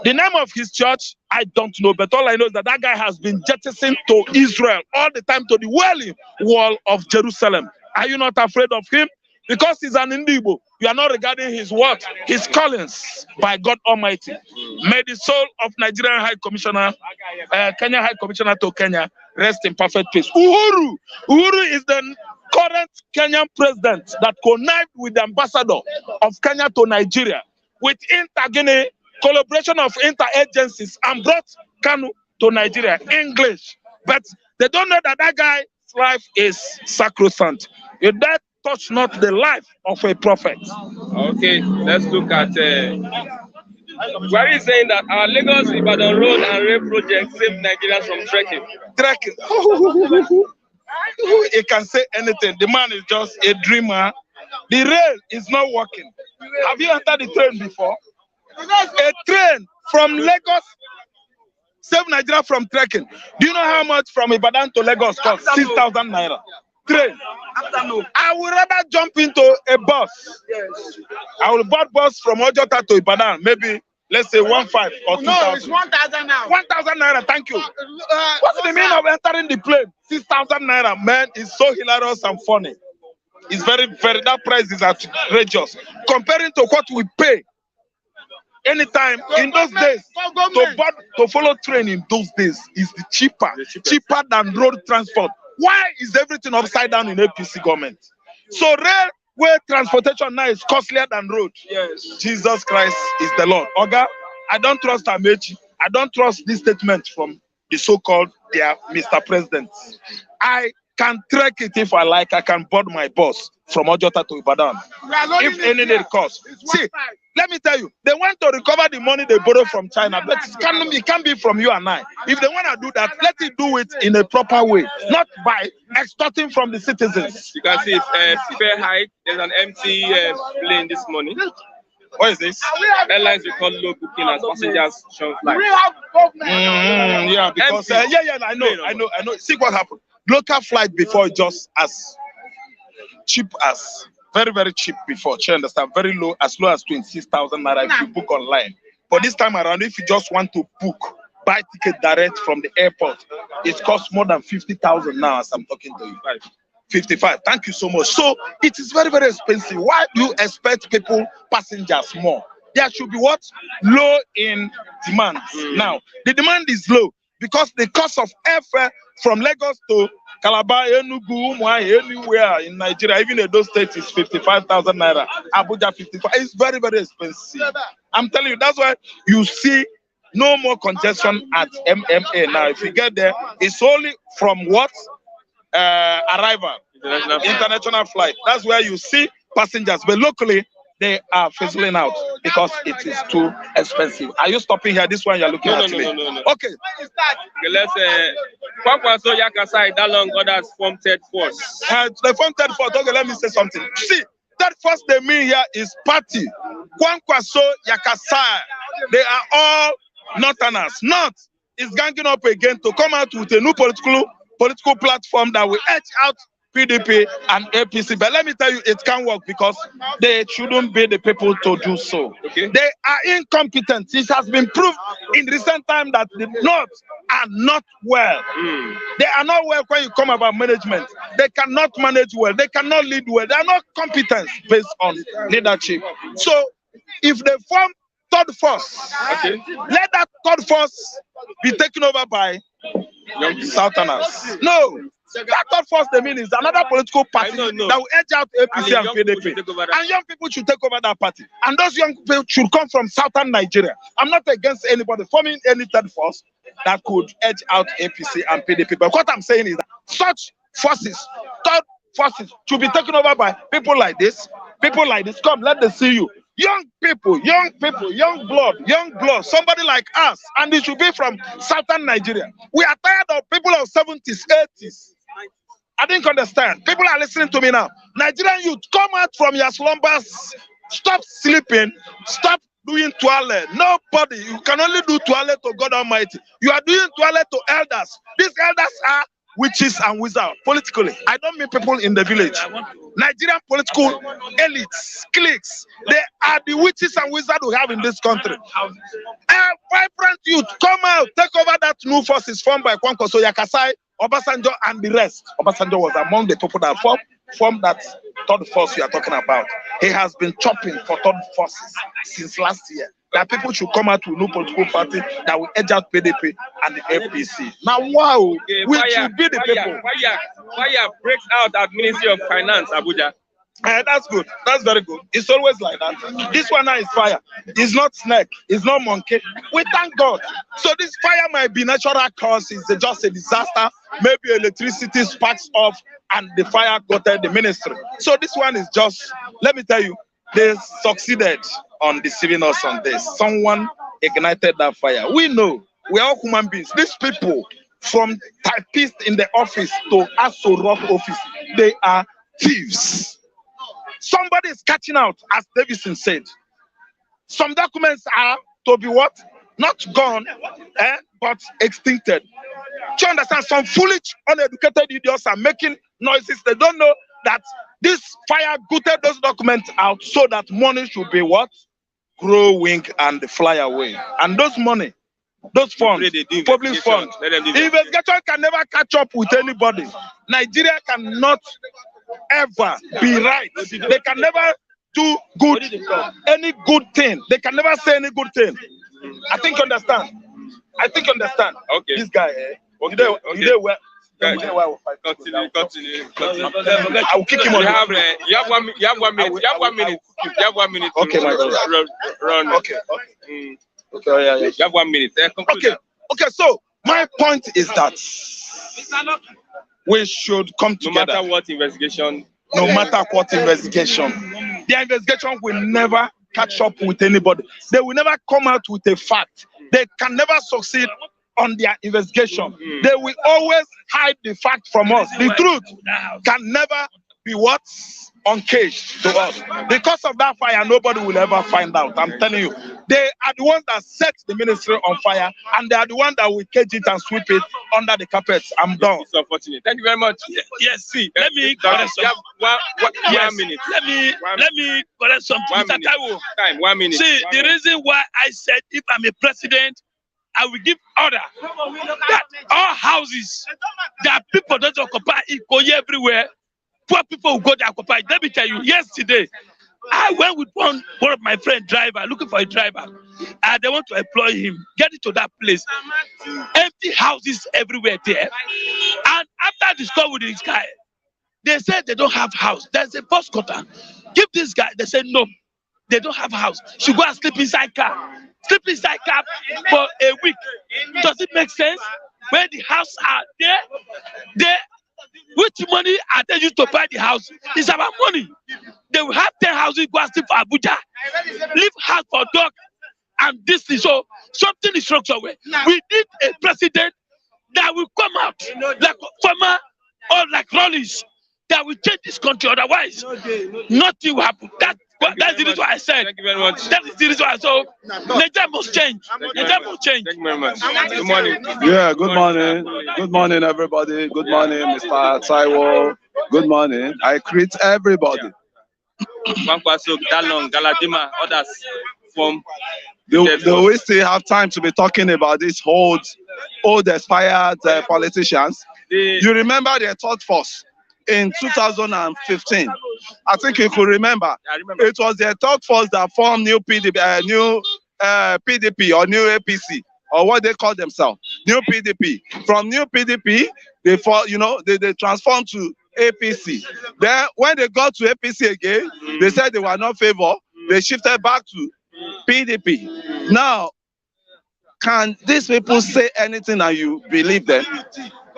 The name of his church, I don't know, but all I know is that that guy has been jettisoned to Israel all the time, to the Wailing Wall of Jerusalem. Are you not afraid of him? Because he's an Indigo. You are not regarding his what? His callings by God Almighty. May the soul of Nigerian High Commissioner, Kenya High Commissioner to Kenya, rest in perfect peace. Uhuru is the current Kenyan president that connived with the ambassador of Kenya to Nigeria with inter-Guinea collaboration of inter-agencies and brought Kanu to Nigeria. English. But they don't know that that guy's life is sacrosanct. You dare touch not the life of a prophet. Okay, let's look at where is saying that our Lagos Ibadan Road and Rail project saved Nigerians from trekking. He can say anything. The man is just a dreamer. The rail is not working. Have you entered the train before? A train from Lagos saved Nigeria from trekking. Do you know how much from Ibadan to Lagos costs? 6,000 naira. Train. I would rather jump into a bus. Yes. I will board bus from Ojota to Ibadan, maybe let's say 1,500 or 2,000. No, it's 1,000 now. 1,000 naira, thank you. What's the meaning of entering the plane? 6,000 naira, man, it's so hilarious and funny. It's very, that price is outrageous. Comparing to what we pay anytime in those days, to follow train in those days is cheaper than road transport. Why is everything upside down in APC government? So railway transportation now is costlier than road. Yes. Jesus Christ is the Lord. Oga, I don't trust Amechi. I don't trust this statement from the so-called dear Mr. President. I can trek it if I like. I can board my bus from Ojota to Ibadan. If any need cost. See, let me tell you, they want to recover the money they borrow from China, but it can't be from you and I. If they want to do that, let it do it in a proper way, not by extorting from the citizens. You can see it's fare hike. There's an empty plane this morning. What is this? Airlines record low booking as passengers show flights. Yeah, because I know. See what happened. Local flight before just as cheap as very, very cheap before. You understand? Very low, as low as 26,000 naira if you book online. But this time around, if you just want to book, buy ticket direct from the airport, it costs more than 50,000 now as I'm talking to you. 55. Thank you so much. So it is very, very expensive. Why do you expect passengers more? There should be what? Low in demand. Now, the demand is low because the cost of airfare from Lagos to Calabar, Enugu, anywhere in Nigeria, even in those states, is 55,000 naira. Abuja 55. It's very, very expensive. I'm telling you, that's why you see no more congestion at MMA now. If you get there, it's only from what? Arrival, international flight. That's where you see passengers, but locally they are fizzling out because it is too expensive. Are you stopping here? This one you're looking at me. No. Okay. Let's Kwankwaso, Yakasai, Dalung, others form third force. They form third force. Okay, let me say something. See, third force they mean here is party. Kwankwaso, Yakasai. They are all northerners. North is ganging up again to come out with a new political platform that will edge out PDP and APC. But let me tell you, it can't work because they shouldn't be the people to do so. Okay. They are incompetent. It has been proved in recent time that the North are not well. They are not well when you come about management. They cannot manage well. They cannot lead well. They are not competent based on leadership. So if they form third force, Okay. let that third force be taken over by young Southerners. No. That third force they mean is another political party that will edge out APC and PDP. And young people should take over that party. And those young people should come from Southern Nigeria. I'm not against anybody forming any third force that could edge out APC and PDP. But what I'm saying is that such forces, third forces, should be taken over by people like this. People like this. Come, let them see you. Young people, young blood, somebody like us. And it should be from Southern Nigeria. We are tired of people of 70s, 80s. I didn't understand. People are listening to me now. Nigerian youth, come out from your slumbers. Stop sleeping. Stop doing toilet. Nobody. You can only do toilet to God Almighty. You are doing toilet to elders. These elders are witches and wizards politically. I don't mean people in the village. Nigerian political elites, cliques, they are the witches and wizards we have in this country. Vibrant youth, come out, take over that new forces formed by Kwankwaso, Yakasai, Obasanjo, and the rest. Obasanjo was among the people that formed that third force you are talking about. He has been chopping for third forces since last year. That people should come out to a new political party that will edge out PDP and the APC. Now, wow, we should be the people. Fire breaks out at Ministry of Finance, Abuja. That's good. That's very good. It's always like that. This one now is fire. It's not snake. It's not monkey. We thank God. So this fire might be natural cause. It's just a disaster. Maybe electricity sparks off and the fire got the ministry. So this one is just, let me tell you, they succeeded on deceiving us on this. Someone ignited that fire. We know. We are all human beings. These people, from typist in the office to Aso Rock office, they are thieves. Somebody is catching out, as Davison said. Some documents are to be what? Not gone, but extincted. Do you understand? Some foolish, uneducated idiots are making noises. They don't know that this fire gutted those documents out so that money should be what? Grow wing and fly away. And those money, those funds, public funds, investigation can never catch up with anybody. Nigeria cannot ever be right. They can never do good, any good thing. They can never say any good thing. I think you understand. Okay. This guy, you well. Continue. I will kick him on. You have 1 minute. You have 1 minute. Okay, my brother. Run. Okay. Okay. Yeah. You have 1 minute. Okay. So my point is that we should come together. No matter what investigation. Their investigation will never catch up with anybody. They will never come out with a fact. They can never succeed on their investigation. They will always hide the fact from us. The truth can never be what? Uncaged to us. Because of that fire, nobody will ever find out. I'm telling you. They are the ones that set the ministry on fire, and they are the ones that will cage it and sweep it under the carpet. I'm done. It's unfortunate. Thank you very much. Yes, see, let me correct something. 1 minute. Let me correct something. Mr. Taiwo. Time, 1 minute. See, the reason why I said if I'm a president, I will give order that all houses that people don't occupy Ikoyi everywhere, poor people will go to occupy. Let me tell you, yesterday, I went with one of my friend driver, looking for a driver, and they want to employ him, get it to that place. Empty houses everywhere there. And after the score with this guy, they said they don't have house. There's a bus cutter. Give this guy, they said no, they don't have house. Should go and sleep inside car. Sleep inside car for a week. Does it make sense? When the house are there, which money are they used to buy the house? It's about money. They will have 10 houses, go and sleep for Abuja. Leave house for dog and this is so something is wrong somewhere. We need a president that will come out like Farmer or like Rollins that will change this country. Otherwise, nothing will happen. That's That's the reason why I said. Thank you very much. That is the reason why. So Nigeria must change. Nigeria must change. Thank you very much. Good morning. Yeah, good morning. Good morning, everybody. Good morning, Mr. Taiwo. Good morning. I greet everybody. Kwankwaso, Dalung, Galadima, others from. Do we still have time to be talking about these old expired politicians? You remember their third force in 2015? I think you could remember. I remember. It was their third force that formed new PDP, PDP or new APC, or what they call themselves, new PDP. From new PDP, they transformed to APC. Then when they got to APC again, they said they were not favored. They shifted back to PDP. Now, can these people say anything and you believe them?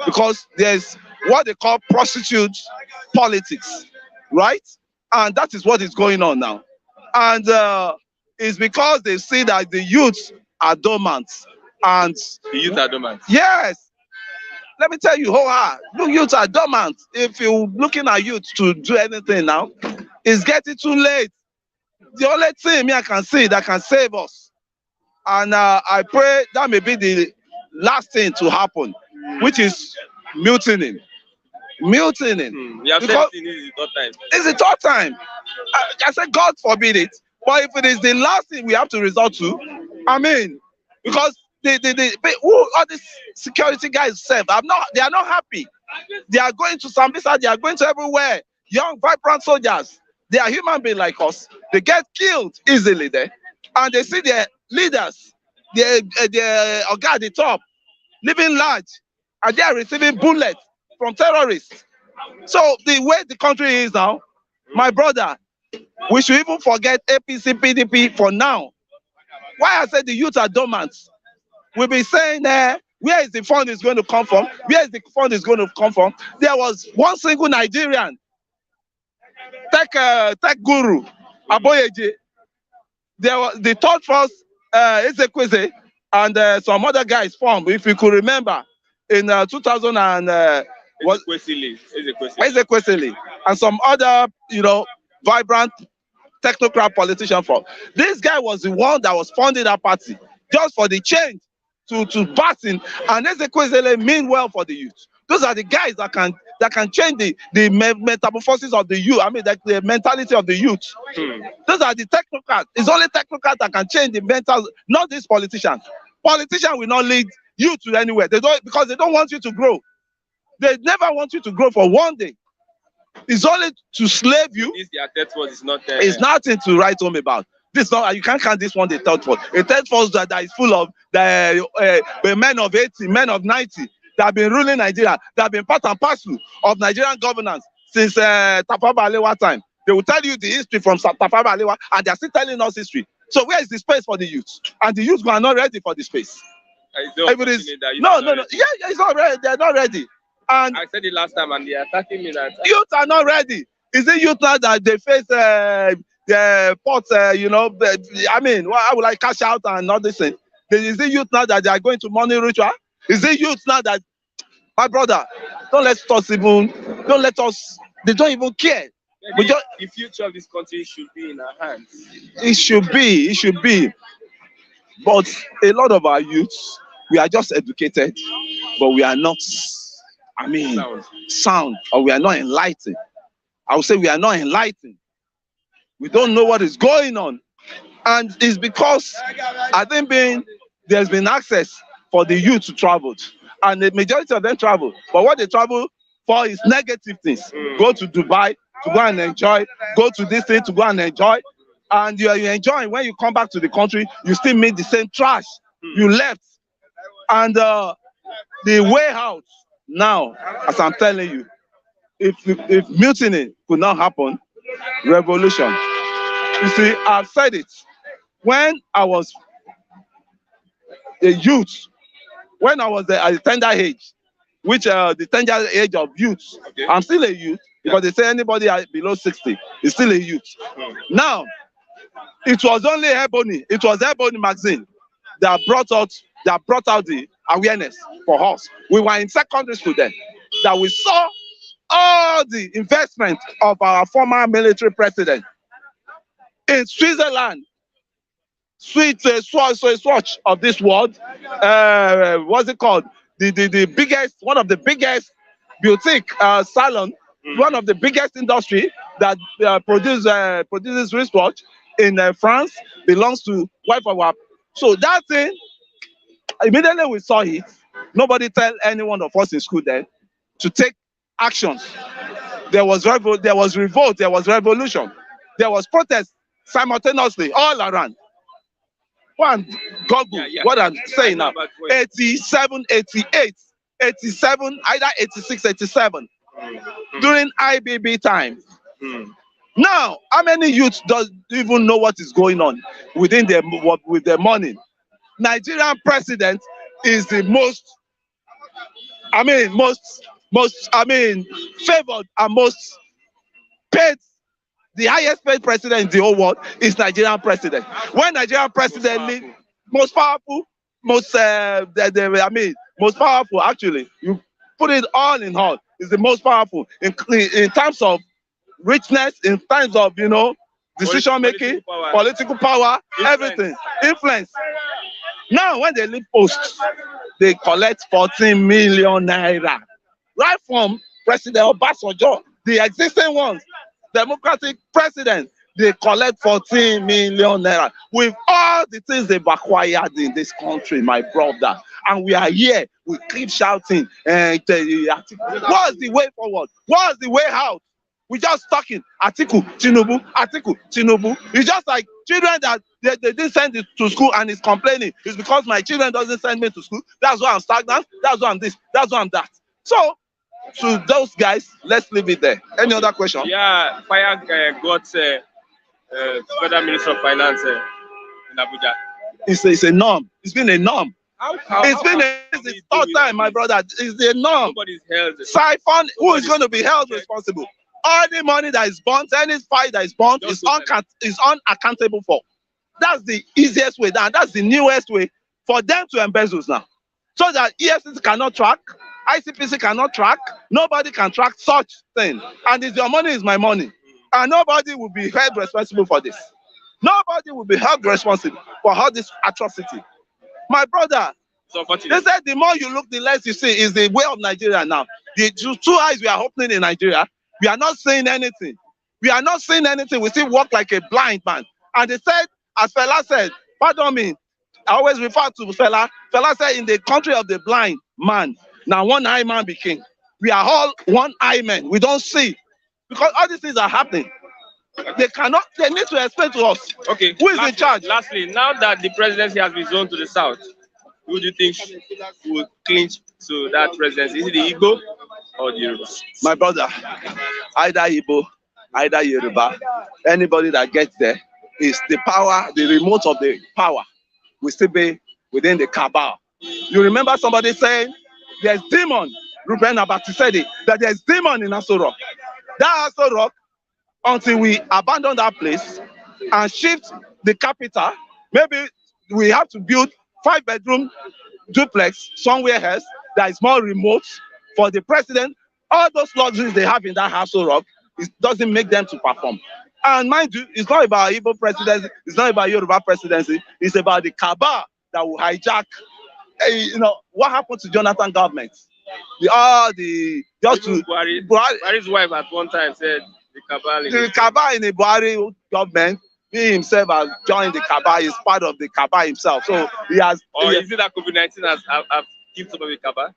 Because there's what they call prostitute politics, right? And that is what is going on now. And it's because they see that the youth are dormant. And the youth are dormant. Yes. Let me tell you, look, youth are dormant. If you're looking at youth to do anything now, it's getting too late. The only thing I can see that can save us, and I pray that may be the last thing to happen, which is mutiny. Mutiny. Because it's the third time. It's the third time. I said, God forbid it. But if it is the last thing we have to resort to, I mean, because all these security guys they are not happy. They are going to Sambisa, they are going to everywhere. Young, vibrant soldiers. They are human beings like us. They get killed easily there. And they see their leaders, their guy at the top, living large, and they are receiving bullets from terrorists. So the way the country is now, my brother, we should even forget APC, PDP for now. Why I said the youth are dormant? We'll be saying, where is the fund is going to come from? Where is the fund is going to come from? There was one single Nigerian tech guru, Aboyeje. There was the third force, Insecurity, and some other guys formed, if you could remember, in 2000 and Insecurity, and some other, vibrant technocrat politician formed. This guy was the one that was funding that party just for the change to Batin, and Insecurity mean well for the youth. Those are the guys that can change the metamorphosis of the youth. I mean, the mentality of the youth. Those are the technocrats. It's only technocrats that can change the mental, not these politicians. Politicians will not lead you to anywhere. They don't, because they don't want you to grow. They never want you to grow for one day. It's only to slave you. It's nothing to write home about. This not, you can't count this one the third force. A third force that is full of the men of 80, men of 90. That have been ruling Nigeria, that have been part and parcel of Nigerian governance since Tafawa Balewa time. They will tell you the history from Tafawa Balewa, and they are still telling us history. So where is the space for the youth? And the youth are not ready for the space. Yeah, it's not ready. They are not ready. And I said it last time, and they are attacking me. Youth are not ready. Is it youth now that they face the ports? I mean, how will I cash out and all this thing? Is it youth now that they are going to money ritual? Is it youth now that, my brother, they don't even care. The future of this country should be in our hands. It should be. But a lot of our youths, we are just educated, but we are not, sound, or we are not enlightened. I would say we are not enlightened. We don't know what is going on. And it's because I think there's been access for the youth to travel, and the majority of them travel. But what they travel for is negative things. Go to Dubai to go and enjoy. Go to this thing to go and enjoy. And you're enjoying. When you come back to the country, you still meet the same trash you left. And the way out now, as I'm telling you, if mutiny could not happen, revolution. You see, I've said it. When I was a youth, when I was at the tender age, which the tender age of youth, I'm still a youth, because they say anybody below 60 is still a youth. Now, it was only Ebony, it was Ebony magazine that brought out the awareness for us. We were in secondary school then, that we saw all the investment of our former military president. In Switzerland, swatch of this world, what's it called? The biggest, one of the biggest boutique salon, one of the biggest industry that produces wristwatch in France belongs to wife of our. So that thing, immediately we saw it. Nobody tell any one of us in school then to take actions. There was revolt, there was revolution, there was protest simultaneously all around. One, Google, what I'm saying now, 87, 88, 87, either 86, 87, during IBB time. Now, how many youths don't even know what is going on within with their money? Nigerian president is the most favored and most paid. The highest paid president in the whole world is Nigerian president. When Nigerian president most powerful, most powerful actually. You put it all in all, is the most powerful in terms of richness, in terms of decision making, political power, everything, influence. Now when they leave posts, they collect 14 million naira, right from President Obasanjo, the existing ones. Democratic president, they collect 14 million naira with all the things they've acquired in this country, my brother. And we are here, we keep shouting. What's the way forward? What's the way out? We just talking. Atiku, Tinubu, Atiku, Tinubu. It's just like children that they didn't send it to school and is complaining. It's because my children doesn't send me to school. That's why I'm stagnant. That's why I'm this. That's why I'm that. So, to those guys, let's leave it there. Any other question? Yeah, Fire got Federal Minister of Finance in Abuja. It's a norm. It's been a norm. It's the third time, my brother. It's the norm. Nobody's held. Siphon, who is going to be held responsible? All the money that is burnt, any fight that is burnt is unaccountable for. That's the easiest way down. That's the newest way for them to embezzle now. So that EFCC cannot track, ICPC cannot track, nobody can track such thing. And it's your money is my money. And nobody will be held responsible for this. Nobody will be held responsible for all this atrocity. My brother, they said the more you look, the less you see is the way of Nigeria now. The two eyes we are opening in Nigeria, we are not seeing anything. We are not seeing anything. We still walk like a blind man. And they said, as Fela said, pardon me, I always refer to Fela. Fela said, in the country of the blind man, now one eye man be king. We are all one eye men. We don't see. Because all these things are happening. They need to explain to us. Okay. Who is in charge? Lastly, now that the presidency has been zoned to the south, who do you think will clinch to that presidency? Is it the Igbo or the Yoruba? My brother, either Igbo, either Yoruba, anybody that gets there is the power, the remote of the power will still be within the cabal. You remember somebody saying there's demon, Ruben Abati said it, that there's demon in Aso Rock. That Aso Rock, until we abandon that place and shift the capital, maybe we have to build 5-bedroom duplex somewhere else that is more remote for the president. All those luxuries they have in that Aso Rock, it doesn't make them to perform. And mind you, it's not about Igbo presidency, it's not about Yoruba presidency, it's about the cabal that will hijack. What happened to Jonathan government? Buhari's wife at one time said the cabal in the Buhari government, he himself has joined the cabal, is part of the cabal himself. So he has. Is it that COVID-19 has killed some of the cabal?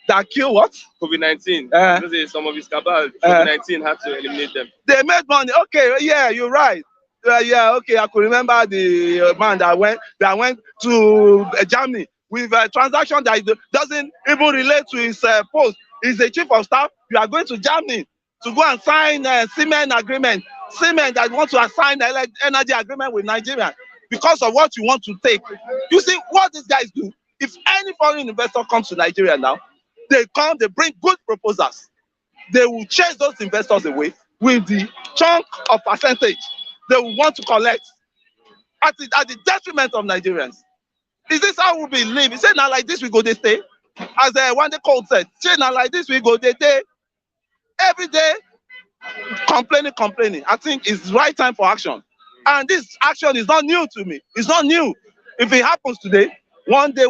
That kill what? COVID-19. Some of his cabal, COVID-19 had to eliminate them. They made money. Okay, yeah, you're right. Okay, I could remember the man that went to Germany with a transaction that doesn't even relate to his post. He's the chief of staff. You are going to Germany to go and sign a cement agreement. Cement that wants to assign energy agreement with Nigeria because of what you want to take. You see what these guys do? If any foreign investor comes to Nigeria now, they bring good proposals. They will chase those investors away with the chunk of percentage they will want to collect at the detriment of Nigerians. Is this how we live? He said, now like this we go, they stay. As one day called said, say now like this we go, they stay. Every day, complaining. I think it's the right time for action. And this action is not new to me. It's not new. If it happens today, one day,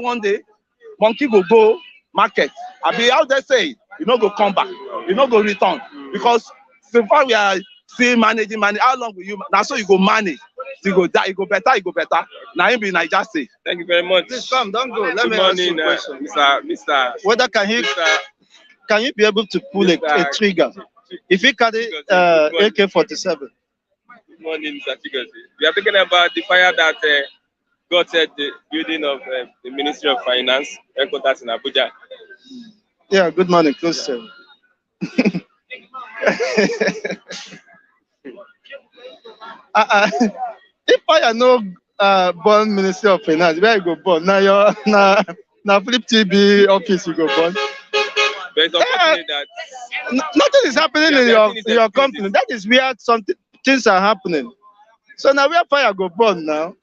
monkey go market. I be how they say, you know, go come back, you know, go return. Because so far we are still managing money. How long will you? Now so you go manage. You go die, you go better, you go better. Now you be Niger State. Thank you very much. Please come, don't go. Let Good me morning, ask you a question. Mr. Whether Mr. can you be able to pull a trigger if you carry AK-47? Good morning, Mr. Chigozie. We are talking about the fire that got at the building of the Ministry of Finance headquarters in Abuja. Yeah, good morning, Christian. If I no born Ministry of Finance, where you go born? Now your now Flip TB office you go born. But it's unfortunate that Nothing is happening in your company. That is where things are happening. So now where fire go burn now?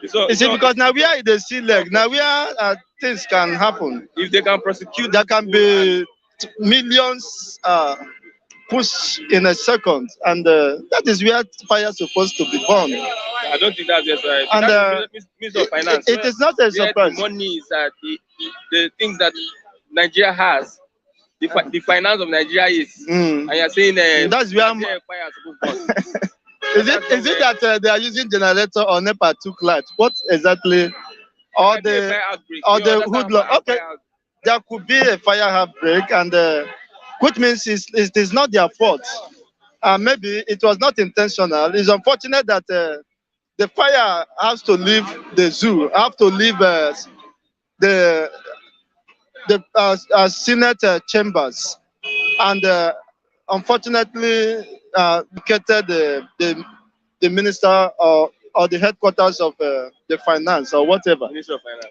so, You see, because now we are in the sea leg. Now where things can happen. if they can prosecute, There can be millions push in a second, and that is where fire is supposed to be born. I don't think that's just right. And Minister of Finance. it is not a where surprise. the money is that the things that Nigeria has, the finance of Nigeria is, and you're saying That's where fire supposed to burn. is it that they are using generator or NEPA took light? What exactly? Or the hoodlum? Okay, there could be a fire outbreak, and which means it is not their fault. Maybe it was not intentional. It's unfortunate that the fire has to leave the zoo, have to leave the Senate chambers, and unfortunately located the minister or the headquarters of the finance or whatever.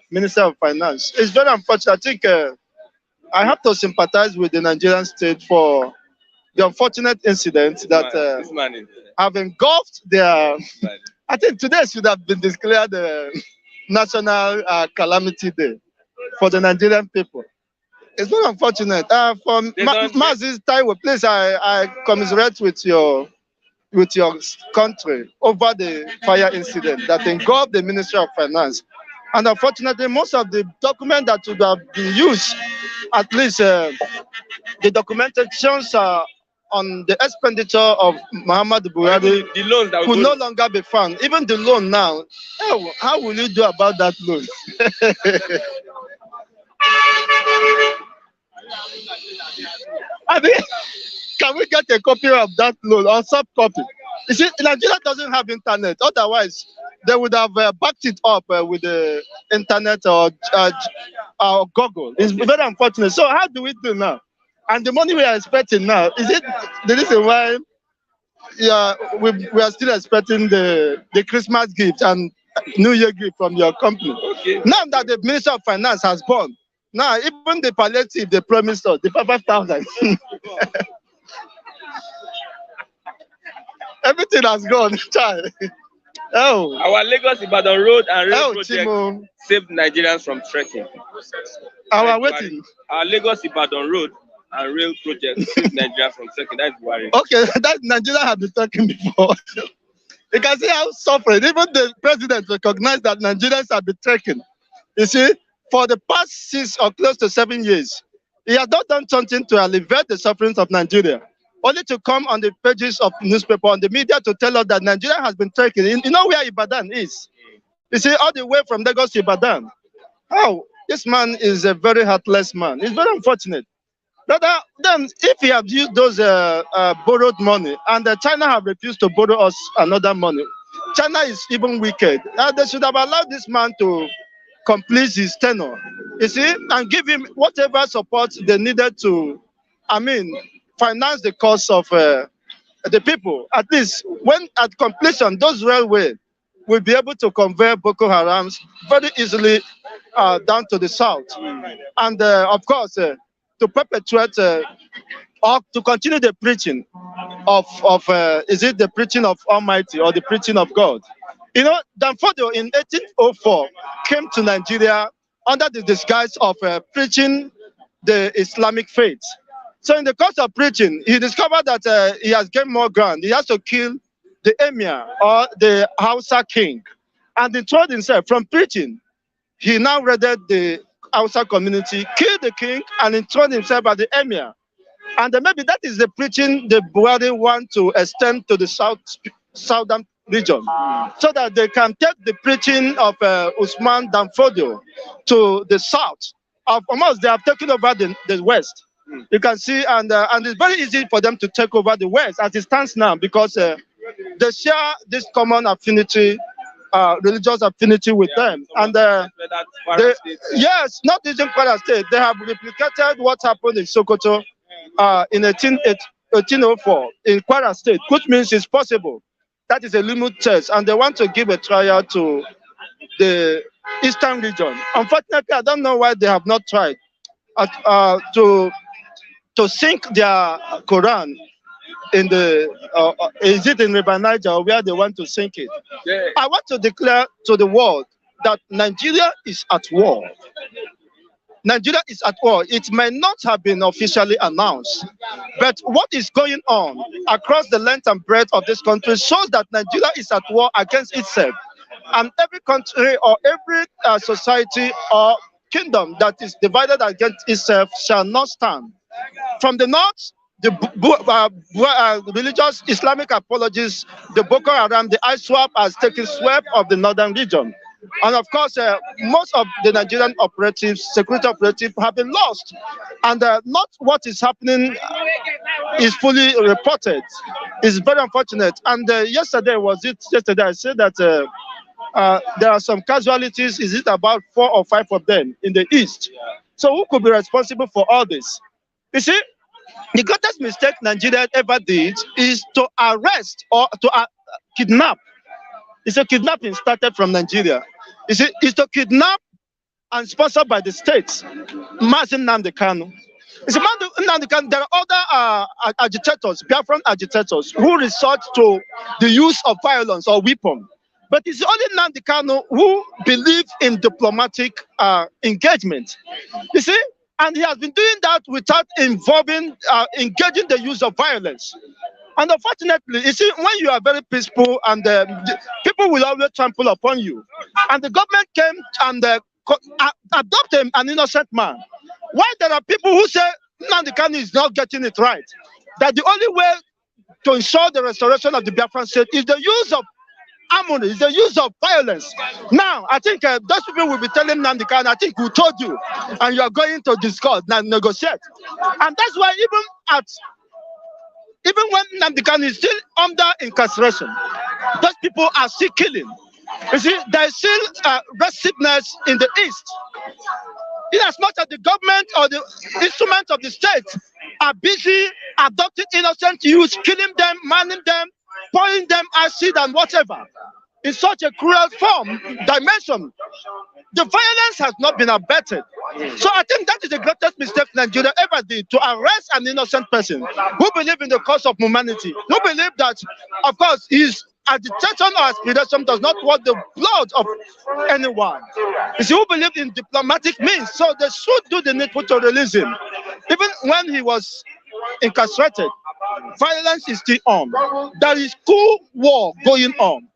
Minister of Finance. It's very unfortunate. I think I have to sympathize with the Nigerian state for the unfortunate incident that have engulfed their. I think today should have been declared National Calamity Day for the Nigerian people. It's very unfortunate. For Mazis Taiwo, please, I commiserate with your country over the fire incident that engulfed the Ministry of Finance. And unfortunately, most of the documents that would have been used, at least the documentations on the expenditure of Muhammad Buhari, the loans that could no longer be found. Even the loan now, how will you do about that loan? I mean, can we get a copy of that loan or soft copy? You see, Nigeria doesn't have internet. Otherwise, they would have backed it up with the internet or Google. It's very unfortunate. So how do we do now? And the money we are expecting now, is it the reason why we are still expecting the Christmas gift and New Year gift from your company? Okay. Now that the Minister of Finance has gone, now even the palliative they promised us, the 5,000. Everything has gone, child. Oh. Our Lagos Ibadan road and rail project Chimo. saved Nigerians from trekking. Our waiting. Our Lagos Ibadan road and rail project saved Nigerians from trekking. That's worrying. Okay, that Nigeria have been talking before. You can see how suffering. Even the president recognized that Nigerians have been trekking. You see, for the past 6 or close to 7 years, he has not done something to alleviate the sufferings of Nigeria. Only to come on the pages of newspaper, on the media, to tell us that Nigeria has been trekking. You know where Ibadan is? You see, all the way from Lagos to Ibadan. Oh, this man is a very heartless man. It's very unfortunate. But then, if he have used those borrowed money, and China have refused to borrow us another money, China is even wicked. They should have allowed this man to complete his tenure, you see, and give him whatever support they needed to, finance the cost of the people. At least, when at completion, those railway will be able to convey Boko Harams very easily down to the south. And of course, to perpetuate or to continue the preaching of is it the preaching of Almighty or the preaching of God? You know, Danfodio in 1804 came to Nigeria under the disguise of preaching the Islamic faith. So in the course of preaching, he discovered that he has gained more ground. He has to kill the emir or the Hausa king, and enthroned himself from preaching. He now raided the Hausa community, killed the king, and enthroned himself as the emir. And maybe that is the preaching the Buhari want to extend to the southern region, so that they can take the preaching of Usman Danfodio to the south. Almost they have taken over the west. You can see, and it's very easy for them to take over the west as it stands now, because they share this common affinity, religious affinity with them. And yes, not even Kwara State. They have replicated what happened in Sokoto in 1804 in Kwara State, which means it's possible. That is a limit test, and they want to give a trial to the eastern region. Unfortunately, I don't know why they have not tried to sink their Quran in the is it in River Niger, or where they want to sink it? Yeah. I want to declare to the world that Nigeria is at war. Nigeria is at war. It may not have been officially announced, but what is going on across the length and breadth of this country shows that Nigeria is at war against itself. And every country or every society or kingdom that is divided against itself shall not stand. From the north, the religious Islamic apologists, the Boko Haram, the ISWAP has taken sweep of the northern region. And of course, most of the Nigerian operatives, security operatives, have been lost. And not what is happening is fully reported. It's very unfortunate. And yesterday I said that there are some casualties. Is it about 4 or 5 of them in the east? So who could be responsible for all this? You see, the greatest mistake Nigeria ever did is to arrest or to kidnap. It's a kidnapping started from Nigeria. You see, it's to kidnap and sponsored by the states. Mazin Nnamdi Kanu. There are other agitators, Biafran agitators, who resort to the use of violence or weapon. But it's only Nnamdi Kanu who believes in diplomatic engagement. You see, and he has been doing that without engaging the use of violence. And unfortunately, you see, when you are very peaceful and people will always trample upon you, and the government came and adopted an innocent man. Why there are people who say Nnamdi Kanu is not getting it right? That the only way to ensure the restoration of the Biafran state is the use of armory, is the use of violence. Now, I think those people will be telling Nnamdi Kanu, I think we told you, and you are going to discuss and negotiate. And that's why even when Nnamdi Kanu is still under incarceration, those people are still killing. You see, there is still restiveness in the east. In as much as the government or the instruments of the state are busy adopting innocent youths, killing them, manning them, pouring them acid and whatever, in such a cruel dimension, the violence has not been abated. So I think that is the greatest mistake Nigeria ever did, to arrest an innocent person who believes in the cause of humanity, who believes that, of course, his agitation or aspiration does not want the blood of anyone. You see, who believed in diplomatic means. So they should do the needful to release him. Even when he was incarcerated, violence is still on. There is cool war going on.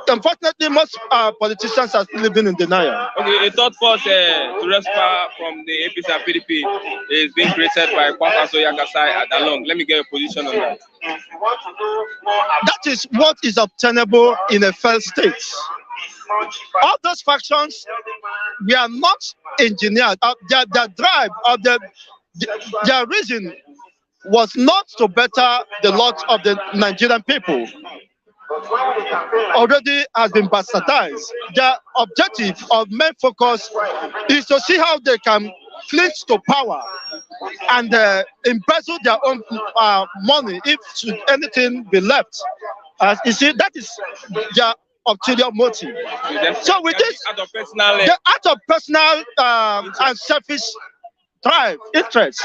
Unfortunately, most politicians are still living in denial. Okay, a third force to rescue from the APC and PDP is being created by Kwankwaso, Yakasai, and Dalung. Let me get a position on that. That is what is obtainable in a failed state. All those factions, we are not engineered. Their drive or their reason was not to better the lot of the Nigerian people. Already has been bastardized. Their objective or main focus is to see how they can cling to power and embezzle their own money if should anything be left. You see, that is their ulterior motive. So with this, the act of personal and selfish drive, interest.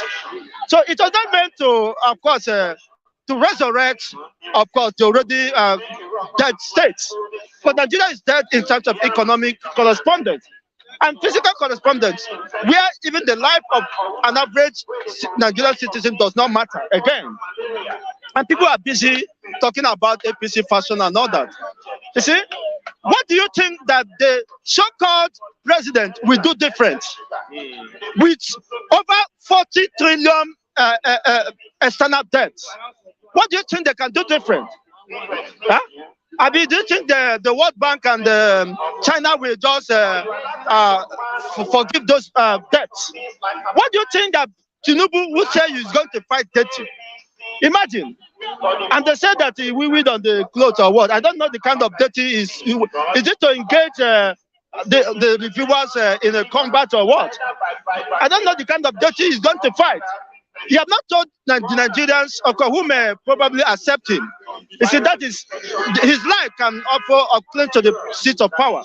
So it was not meant to, of course, to resurrect, of course, the already dead states. But Nigeria is dead in terms of economic correspondence. and physical correspondence, where even the life of an average Nigerian citizen does not matter again. And people are busy talking about APC fashion and all that. You see, what do you think that the so-called president will do different with over 40 trillion external debts? What do you think they can do different? Huh? I mean, do you think the World Bank and China will just forgive those debts? What do you think that Tinubu will say he's going to fight debt? Imagine. And they said that he will read on the clothes or what. I don't know the kind of debt he is. Is it to engage the reviewers in a combat or what? I don't know the kind of debt he is going to fight. He have not told the Nigerians, who may probably accept him. You see, that is his life can offer or cling to the seat of power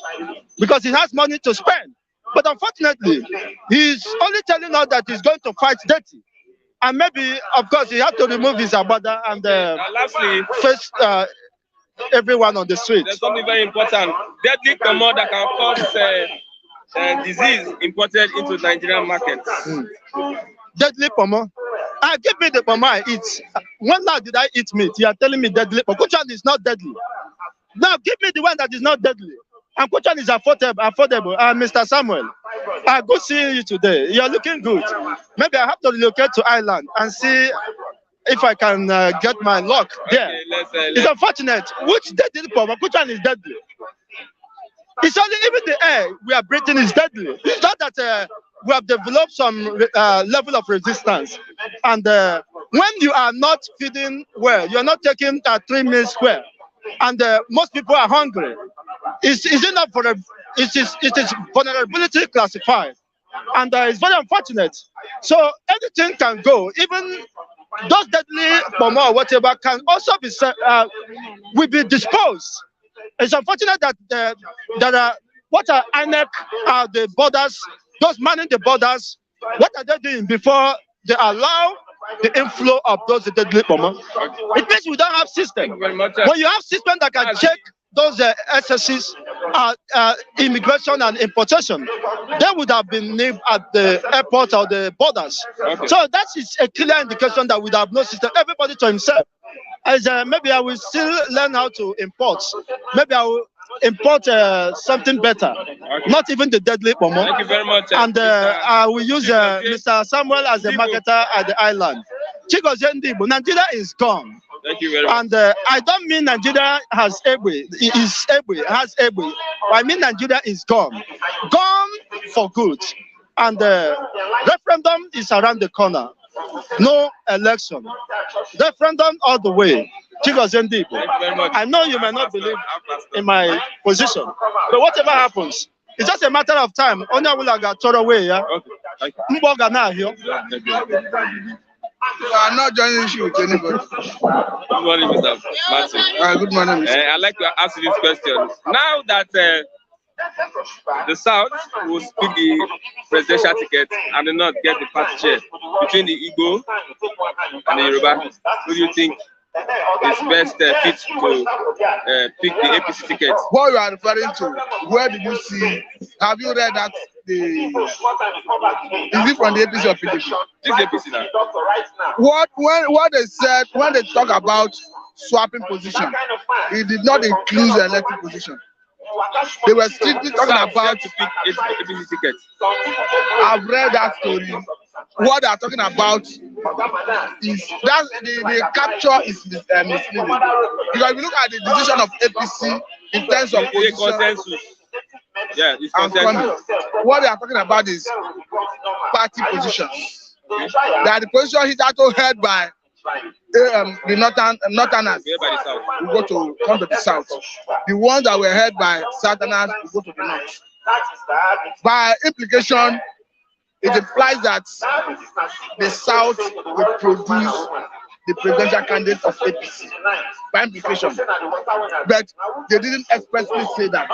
because he has money to spend. But unfortunately, he's only telling us that he's going to fight dirty. And maybe, of course, he had to remove his abada and lastly, face everyone on the street. There's something very important. Deadly common that can cause disease imported into Nigerian markets. Deadly pomo. Give me the pomo I eat. When now did I eat meat? You are telling me deadly. But which one is not deadly? Now give me the one that is not deadly. And which one is affordable? Mr. Samuel, good seeing you today. You are looking good. Maybe I have to relocate to Ireland and see if I can get my luck there. Okay, it's unfortunate. Which deadly pomo? Which one is deadly? It's only even the air we are breathing is deadly. It's not that we have developed some level of resistance. And when you are not feeding well, you are not taking 3 meals well, and most people are hungry, it's enough for it is vulnerability classified, and it's very unfortunate. So anything can go, even those deadly bomb or whatever can also be will be disposed. It's unfortunate that there are what are INEC, the borders, those manning the borders. What are they doing before they allow the inflow of those deadly bomb? It means we don't have system. When you have system that can check those SSCs, immigration and importation, they would have been named at the airport or the borders. Okay. So that is a clear indication that we have no system. Everybody to himself. As maybe I will still learn how to import. Maybe I will import something better, not even the deadly bomb. Thank you very much. And I will use Mr. Samuel as a marketer at the island. Nigeria is gone. Thank you very much. And I don't mean Nigeria has Egbe. It is Egbe, has Egbe. I mean Nigeria is gone. Gone for good. And the referendum is around the corner. No election. Referendum all the way. I know you may not believe in my position, but whatever happens, it's just a matter of time. Only will I get thrown away. Yeah. Okay. I'm not joining issue with anybody. Good morning, Mr. Martin. Good morning, Mr. I'd like to ask you this question. Now that the South will split the presidential ticket and the North get the party chair between the Igbo and the Yoruba, who do you think is best fit to pick the APC ticket? What you are referring to, where did you see? Have you read that? Is it from the APC or PDP? This is APC now. What they said when they talk about swapping position, it did not include the elected position. They were strictly talking about to pick APC ticket. I've read that story. What they are talking about is that the capture is misleading. Because if you look at the decision of APC in terms of position, consensus. Yeah, it's consensus. What they are talking about is party positions. That the position hitherto held by the northerners will come to the south. The ones that were held by southerners will go to the north. By implication, it implies that the south will produce the presidential candidate of APC. By implication. But they didn't expressly say that.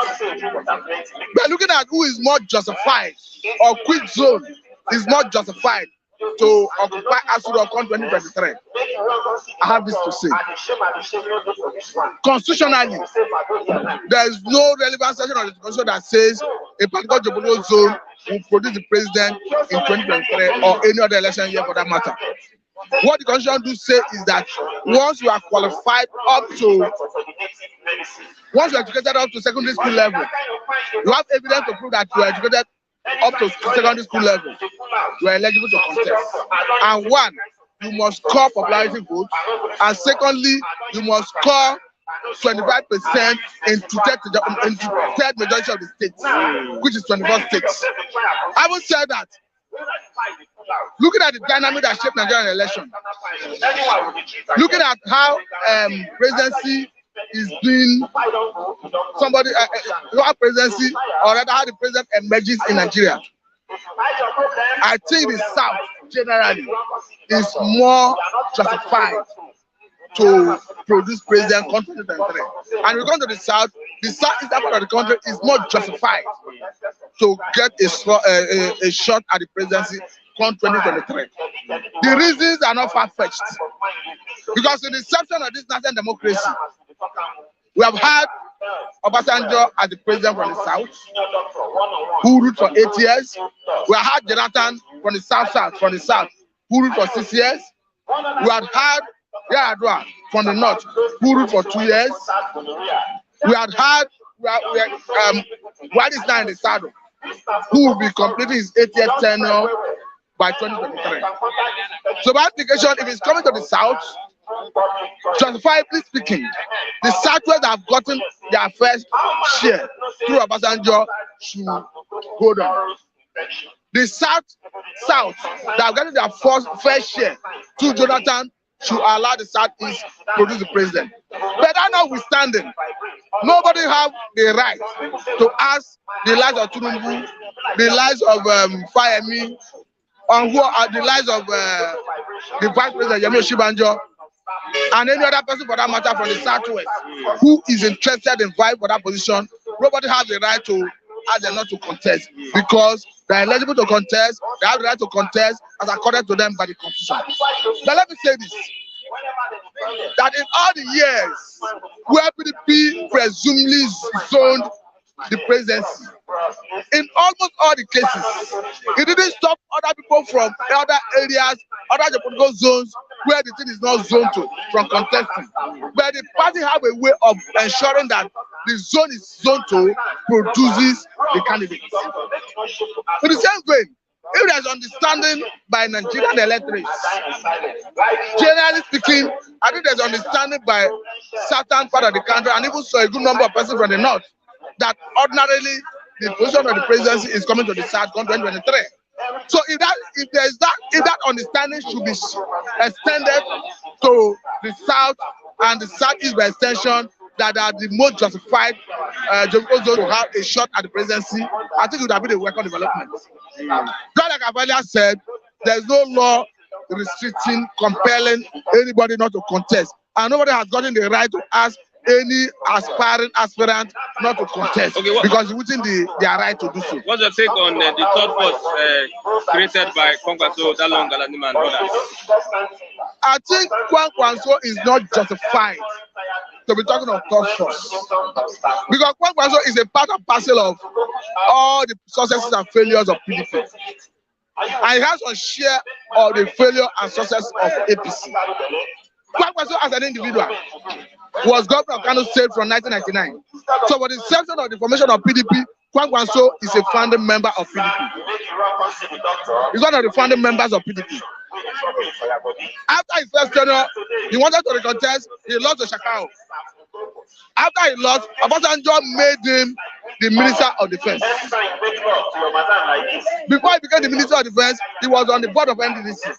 We're looking at who is more justified or quit zone is more justified to occupy Asurokon 2023. I have this to say. Constitutionally, there is no relevant section of the Constitution that says a particular geopolitical zone will produce the president in 2023 or any other election year for that matter. What the Constitution do say is that once you are qualified up to, once you are educated up to secondary school level, you have evidence to prove that you are educated up to secondary school level, you are eligible to contest. And one, you must score popularity votes, and secondly, you must score 25% into third majority of the states, which is 24 states. Having said that, looking at the dynamic that shaped Nigerian election, looking at how presidency is being how presidency, or rather how the president emerges in Nigeria, I think the South generally is more justified to produce president in 2023. And we come to the South is that part of the country is more justified to get a shot at the presidency in 2023. The reasons are not far-fetched. Because in the inception of this national democracy, we have had Obasanjo as the president from the South, who ruled for 8 years. We have had Jonathan from the South, who ruled for 6 years. We have had Yar'Adua from the North, who ruled for 2 years. We had what is now in the saddle, who will be completing his 8-year tenure by 2023. So by application, if it's coming to the South, justifiably speaking, the Southwest have gotten their first share through Obasanjo should hold on. The South that have gotten their first share through Jonathan should allow the Southeast to produce the president. But that notwithstanding, nobody have the right to ask the lives of Tinubu, the lives of Fayemi, on who are the lives of the Vice President Yemi Osinbajo, and any other person for that matter from the Southwest who is interested in vying for that position. Nobody has the right to ask them not to contest, because they are eligible to contest. They have the right to contest as according to them by the Constitution. But let me say this, that in all the years where PDP presumably zoned the presidency, in almost all the cases, it didn't stop other people from other areas, other political zones where the thing is not zoned to, from contesting. But the party have a way of ensuring that the zone is zoned to produces the candidates. In the same way, if there's understanding by Nigerian electorates, generally speaking, I think there's understanding by certain part of the country, and even so a good number of persons from the North, that ordinarily the position of the presidency is coming to the South in 2023. So if that understanding should be extended to the South and the Southeast by extension, that are the most justified to have a shot at the presidency, I think it would have been a welcome development. Just like I've earlier said, there's no law restricting, compelling anybody not to contest, and nobody has gotten the right to ask any aspirant not to contest, because it's within their right to do so. What's your take on the third force created by Kwankwaso, Dalung, Galadima, and others? I think Kwankwaso is not justified to be talking of third force, because Kwankwaso is a part and parcel of all the successes and failures of PDP. And he has a share of the failure and success of APC. Kwankwaso as an individual was governor of Kano State from 1999. So for the inception of the formation of PDP, Kwankwaso is a founding member of PDP. He's one of the founding members of PDP. After his first tenure, he wanted to contest, he lost to Shakao. After he lost, Obasanjo made him the Minister of Defense. Before he became the Minister of Defense, he was on the board of NDDC,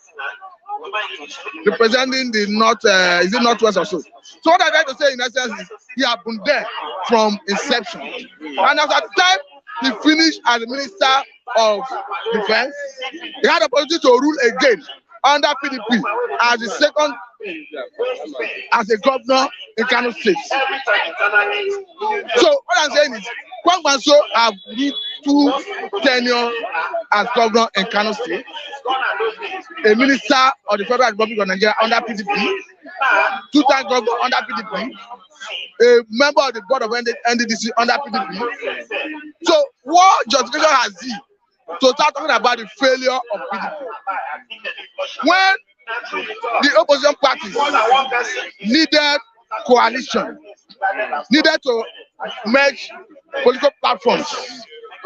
representing the Northwest or so. So what I try to say in essence is he had been there from inception. And at the time he finished as the Minister of Defense, he had the opportunity to rule again under PDP as the second, as a governor in Kano State. So what I'm saying is, Kwankwaso have ruled 2 tenure as governor in Kano State, a minister of the Federal Republic of Nigeria under PDP, 2-time governor under PDP, a member of the board of NDDC under PDP. So what justification has he to start talking about the failure of PDP? When the opposition parties needed coalition, needed to merge political platforms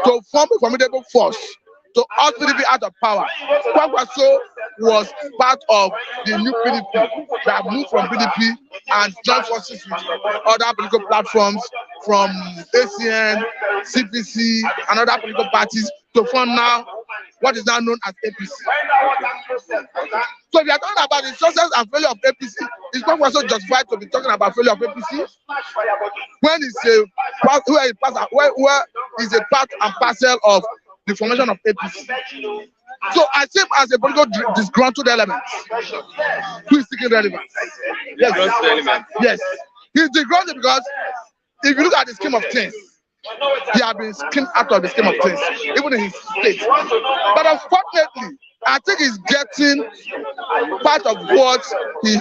to form a formidable force to out PDP out of power, Kwankwaso was part of the new PDP that moved from PDP and joined forces with other political platforms from ACN, CPC, and other political parties to form now what is now known as APC. So if you are talking about the success and failure of APC, is Kwankwaso justified to be talking about failure of APC when it's a part and parcel of the formation of APC? So I see him as a political disgruntled element who is seeking relevance. Yes. Yes. He's disgruntled because if you look at the scheme of things, he has been skimmed out of the scheme of things, even in his state. But unfortunately, I think he's getting part of what he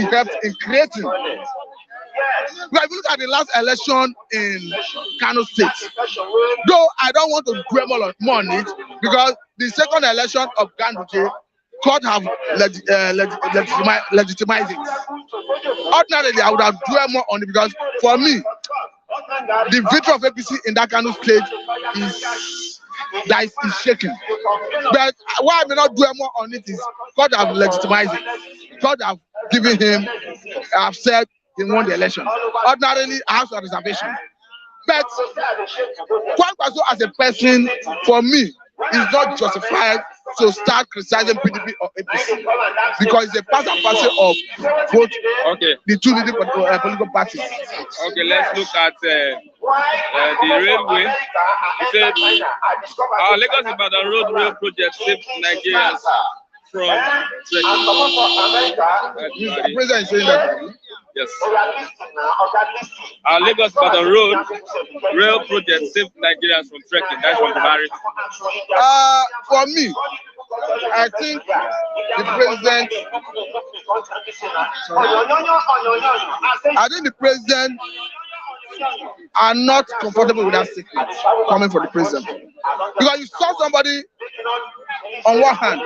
helped in creating. But if you look at the last election in Kano State, though I don't want to dwell more on it, because the second election of Ganduje court have legitimized it. Ordinarily, I would have dwelled more on it because for me, the victory of APC in that Kano State is shaking. But why I may not dwell more on it is God have legitimized it. God have given him, have said he won the election. Ordinarily, I have some reservation. But Kwankwaso as a person, for me, is not justified to start criticizing PDP or APC because it's a part and parcel of both the two leading political parties. Okay, let's look at the railway. It said our Lagos-Ibadan road rail project saved Nigerians from the president is saying that. Yes. Our Lagos-Ibadan road rail project saved Nigerians from trekking. That's from Buhari. For me, I think the president. I think the president are not comfortable with that statement coming from the president, because you saw somebody on one hand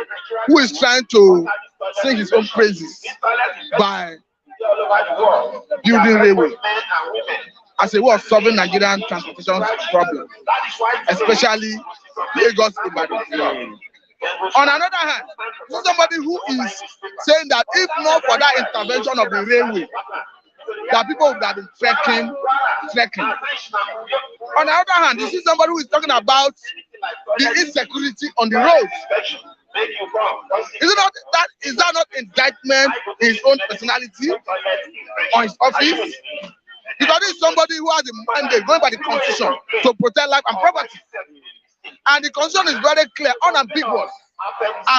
who is trying to sing his own praises by building railway as a way of solving Nigerian transportation problem, especially Lagos-Ibadan. On another hand, somebody who is saying that if not for that intervention of the railway, that people would have been trekking. On the other hand, you see somebody who is talking about the insecurity on the roads. Is that not indictment in his own personality or his office? Because this is somebody who has a mandate going by the constitution to protect life and property. And the constitution is very clear, unambiguous,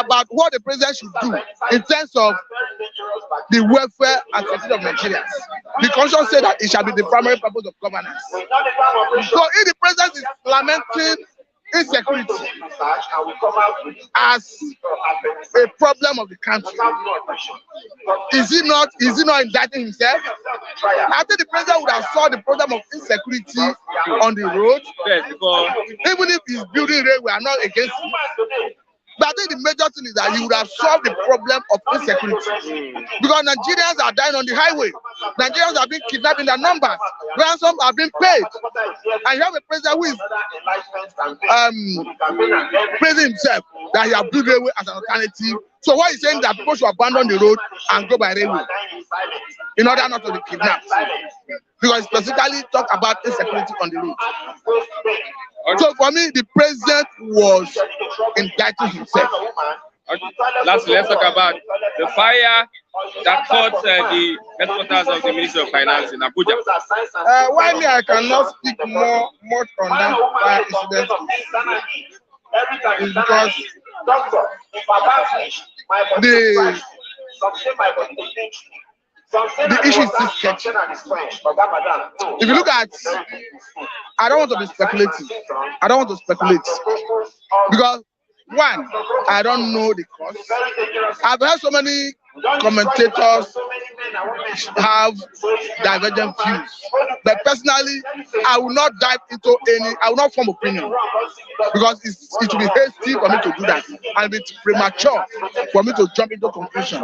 about what the president should do in terms of the welfare and safety of Nigerians. The constitution said that it shall be the primary purpose of governance. So if the president is lamenting insecurity as a problem of the country, is he not indicting himself? I think the president would have solved the problem of insecurity on the road. Yes, because even if he's building railway, we are not against it. But I think the major thing is that he would have solved the problem of insecurity. Because Nigerians are dying on the highway. Nigerians are being kidnapped in their numbers. Ransoms are being paid. And you have a president who is praising himself that he has built railway as an alternative. So what he's saying is that people should abandon the road and go by railway in order not to be kidnapped. Because specifically talk about insecurity on the road. So for me, the president was indicting himself. Okay. Lastly, let's talk about the fire that caught the headquarters of the Ministry of Finance in Abuja. Why me, I cannot speak much on that fire incident is because the issue is still sketchy. If you look at, I don't want to be speculative. I don't want to speculate because one, I don't know the cause. I've heard so many commentators have divergent views, but personally, I will not dive into any. I will not form opinion because it will be hasty for me to do that, and it's premature for me to jump into conclusion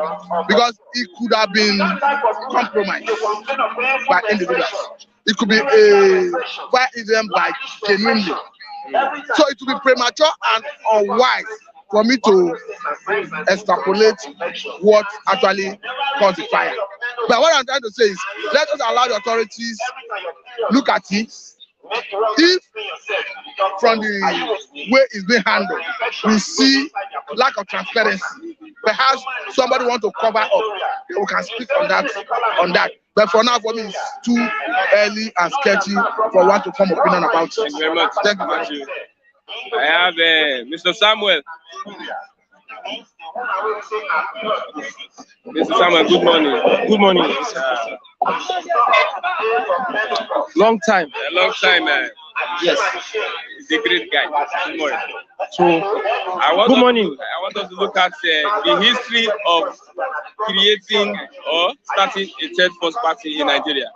because it could have been compromised by individuals. It could be by genuinely. So it will be premature and unwise for me to extrapolate what actually caused the fire. But what I'm trying to say is, let us allow the authorities look at it. If from the way it's being handled, we see lack of transparency, perhaps somebody want to cover up, we can speak on that. But for now, for me, it's too early and sketchy for one to form opinion about it. Thank you very much. Thank you very much. I have Mr. Samuel. Mr. Samuel, good morning. Good morning. Long time. A long time. Yes. He's a great guy. Good morning. So, good morning. I want us to look at the history of creating or starting a third force party in Nigeria.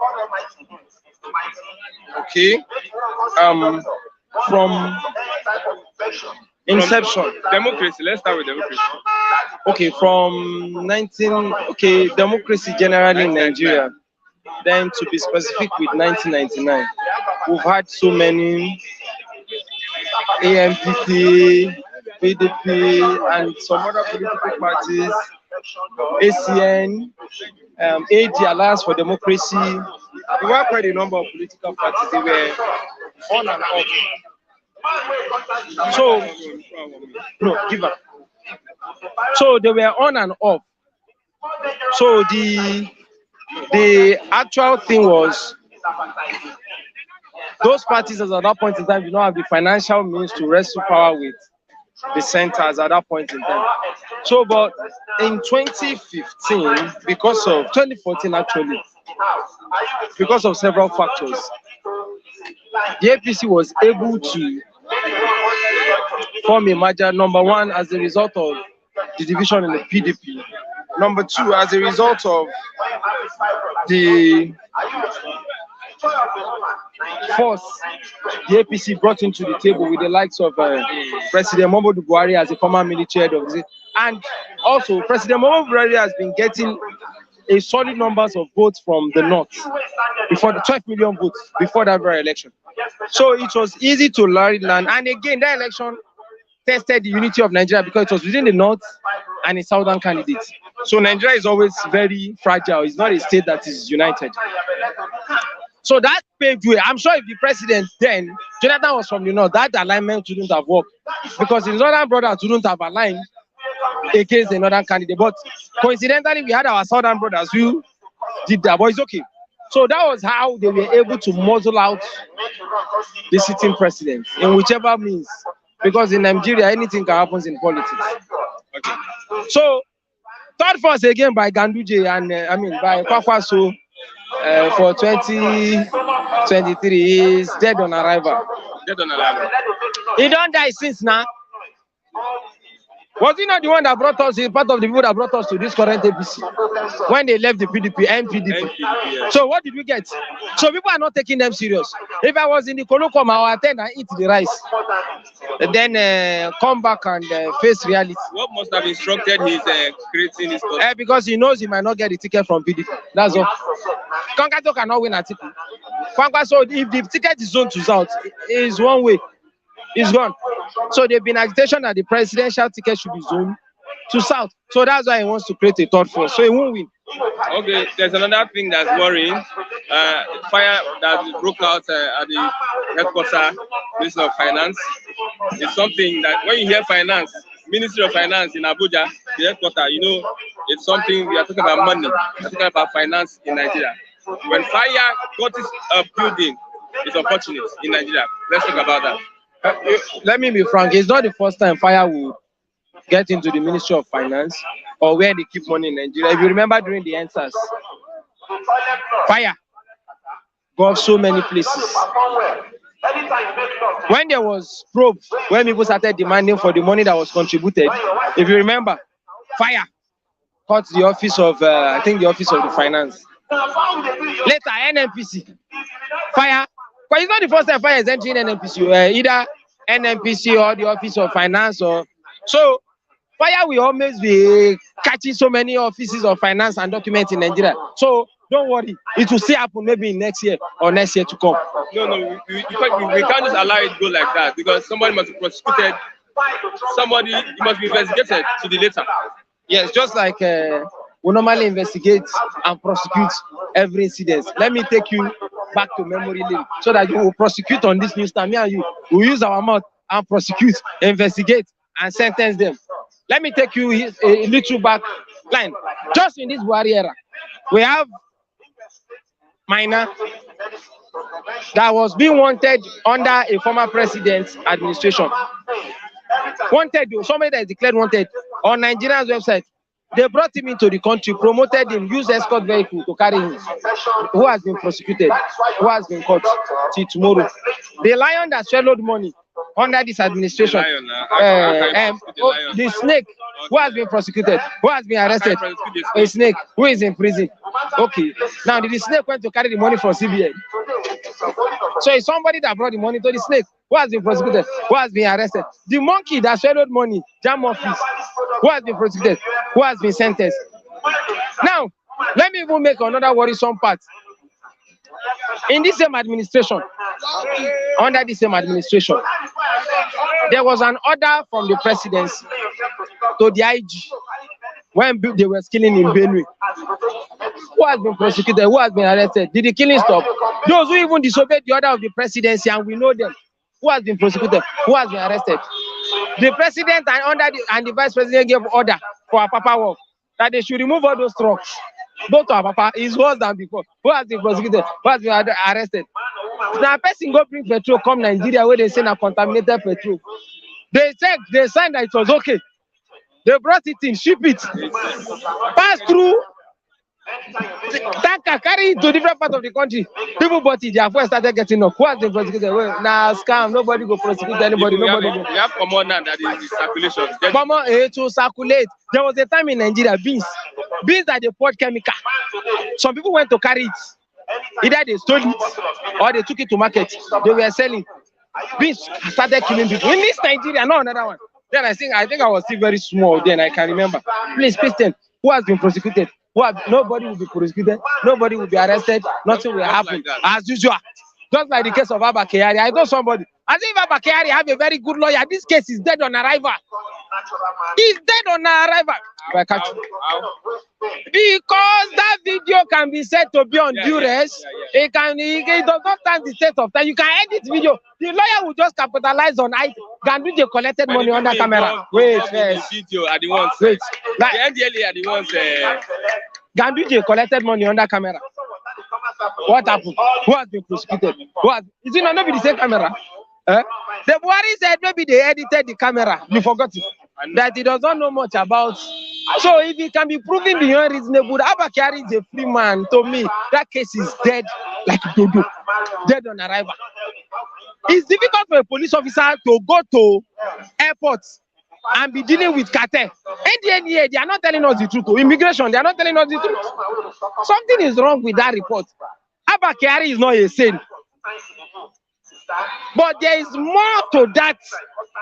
Okay. From inception. Democracy. Let's start with democracy. Okay, from democracy generally in Nigeria. Then to be specific with 1999, we've had so many AMPP, PDP, and some other political parties, ACN, AD, Alliance for Democracy. We were quite a number of political parties. They were on and off. So, no, give up. So they were on and off. So the actual thing was, those parties at that point in time did not have the financial means to wrestle power with the centers at that point in time. So, but in 2015, because of 2014 actually, because of several factors, the APC was able to form a merger, number one, as a result of the division in the PDP. Number two, as a result of the force the APC brought into the table with the likes of President Muhammadu Buhari as a former military head of the, and also President Muhammadu Buhari has been getting a solid numbers of votes from the north before the 12 million votes before that very election. So it was easy to learn, and again that election tested the unity of Nigeria because it was within the north and a southern candidate. So Nigeria is always very fragile. It's not a state that is united. So that paved way. I'm sure if the president then, Jonathan was from the north, that alignment wouldn't have worked because his northern brothers wouldn't have aligned against another candidate. But coincidentally, we had our southern brothers who did that, but it's okay. So that was how they were able to muzzle out the sitting president in whichever means. Because in Nigeria, anything can happen in politics. Okay. So, third force again by Ganduje and by Kwankwaso for 2023 is dead on arrival. Dead on arrival. He don't die since now. Was he not the one that brought us, part of the people that brought us to this current APC? When they left the PDP and PDP. Yes. So what did we get? So people are not taking them serious. If I was in the Kolokoma, I would attend and eat the rice. And then come back and face reality. What must have instructed his creating this course? Because he knows he might not get the ticket from PDP. That's all. Kwankwaso cannot win a ticket. Kwankwaso, if the ticket is zoned to South, is one way. It's gone. So they've been agitation that the presidential ticket should be zoned to South. So that's why he wants to create a third force. So he won't win. Okay, there's another thing that's worrying. Fire that broke out at the headquarters, Ministry of Finance. It's something that when you hear finance, Ministry of Finance in Abuja, the headquarters, you know, it's something we are talking about money. We're talking about finance in Nigeria. When fire got this building, it's unfortunate in Nigeria. Let's talk about that. Let me be frank, it's not the first time fire will get into the Ministry of Finance or where they keep money in Nigeria. If you remember during the answers, Fire got so many places. When there was probe, when people started demanding for the money that was contributed, if you remember, fire caught the office of, I think the office of the finance. Later, NNPC, fire, but it's not the first time fire is entering NNPC, either NNPC or the office of finance. Or so fire will always be catching so many offices of finance and documents in Nigeria. So don't worry, it will still happen maybe next year or next year to come. No, we can't just allow it go like that, because somebody must be prosecuted, somebody must be investigated to the later. Yes, just like we normally investigate and prosecute every incident. Let me take you back to memory lane so that you will prosecute on this news time. Me and you will use our mouth and prosecute, investigate, and sentence them. Let me take you a little back line. Just in this Buhari era, we have minor that was being wanted under a former president's administration. Wanted, somebody that is declared wanted on Nigeria's website. They brought him into the country, promoted him, used escort vehicle to carry him. Who has been prosecuted? Who has been caught till tomorrow? The lion that swallowed money under this administration. The snake, who has been prosecuted? Who has been arrested? A snake, who is in prison. Okay. Now, did the snake went to carry the money from CBN? So it's somebody that brought the money to the snake. Who has been prosecuted? Who has been arrested? The monkey that swallowed money, jam office. Who has been prosecuted? Who has been sentenced? Now, let me even make another worrisome part. In this same administration, under the same administration, there was an order from the presidency to the IG when they were killing in Benue. Who has been prosecuted? Who has been arrested? Did the killing stop? Those who even disobeyed the order of the presidency, and we know them. Who has been prosecuted? Who has been arrested? The president and the vice president gave order for our papa work that they should remove all those trucks. Go to our papa is worse than before. Who has been prosecuted? Who has been arrested? Now, a person go bring petrol come Nigeria where they say na contaminated petrol. They checked, they signed that it was okay. They brought it in, ship it, pass through, tanker, carry it to different parts of the country. People bought it, their voice started getting up. Who has been prosecuted? Well, nah, scam, nobody go prosecute anybody. We have common now that is circulation. Common to circulate. There was a time in Nigeria, beans that they poured chemical. Some people went to carry it. Either they stole it or they took it to market. They were selling. Beans started killing people. In this Nigeria, not another one. Then I think I was still very small then, I can remember. Please, Christian, who has been prosecuted? Nobody will be prosecuted, nobody will be arrested, nothing will happen as usual. Just like the case of Abba Kyari. I know somebody, as if Abba Kyari have a very good lawyer. This case is dead on arrival. He's dead on arrival. Because that video can be said to be on duress. It does not stand the state of time. You can edit video. The lawyer will just capitalize on it. Ganduje collected money under camera. Wait, video are the ones. Wait. Like, the NDLA are the ones. Ganduje collected money under camera. What happened? Who has been prosecuted? Is it not be the same camera? The Buhari said maybe they edited the camera. You forgot it. That he does not know much about. So if it can be proven beyond reasonable, Abba Kyari is a free man. To me, that case is dead like dodo. Dead on arrival. It's difficult for a police officer to go to airports and be dealing with cartel. NDNA, they are not telling us the truth. Immigration, they are not telling us the truth. Something is wrong with that report. Abba Kyari is not a saint. But there is more to that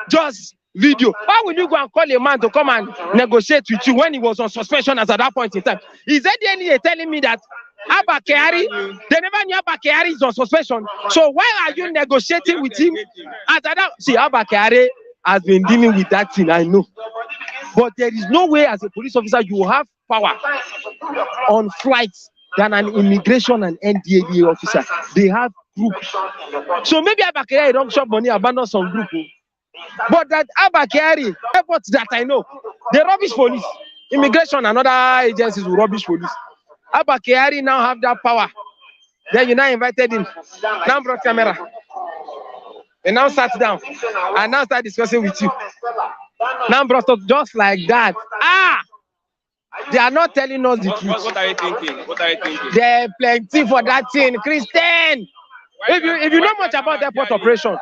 just video. Why would you go and call a man to come and negotiate with you when he was on suspension as at that point in time? Is NDNA telling me that Abba Kyari, they never knew Abba Kyari is on suspension. So why are you negotiating with him? See, Abba Kyari has been dealing with that thing, I know. But there is no way as a police officer you have power on flights than an immigration and NDA officer. They have group. So maybe Abba Kyari don't shop money, abandon some group. But that Abba Kyari, airports that I know, they rubbish police. Immigration and other agencies will rubbish police. Abba Kyari now have that power. Then you now invited him. Now brought camera. And now sat down. And now start discussing with you. Now brought up just like that. They are not telling us the truth. What are you thinking? What are you thinking? There are plenty for that thing, Christian. If you know much about airport operation,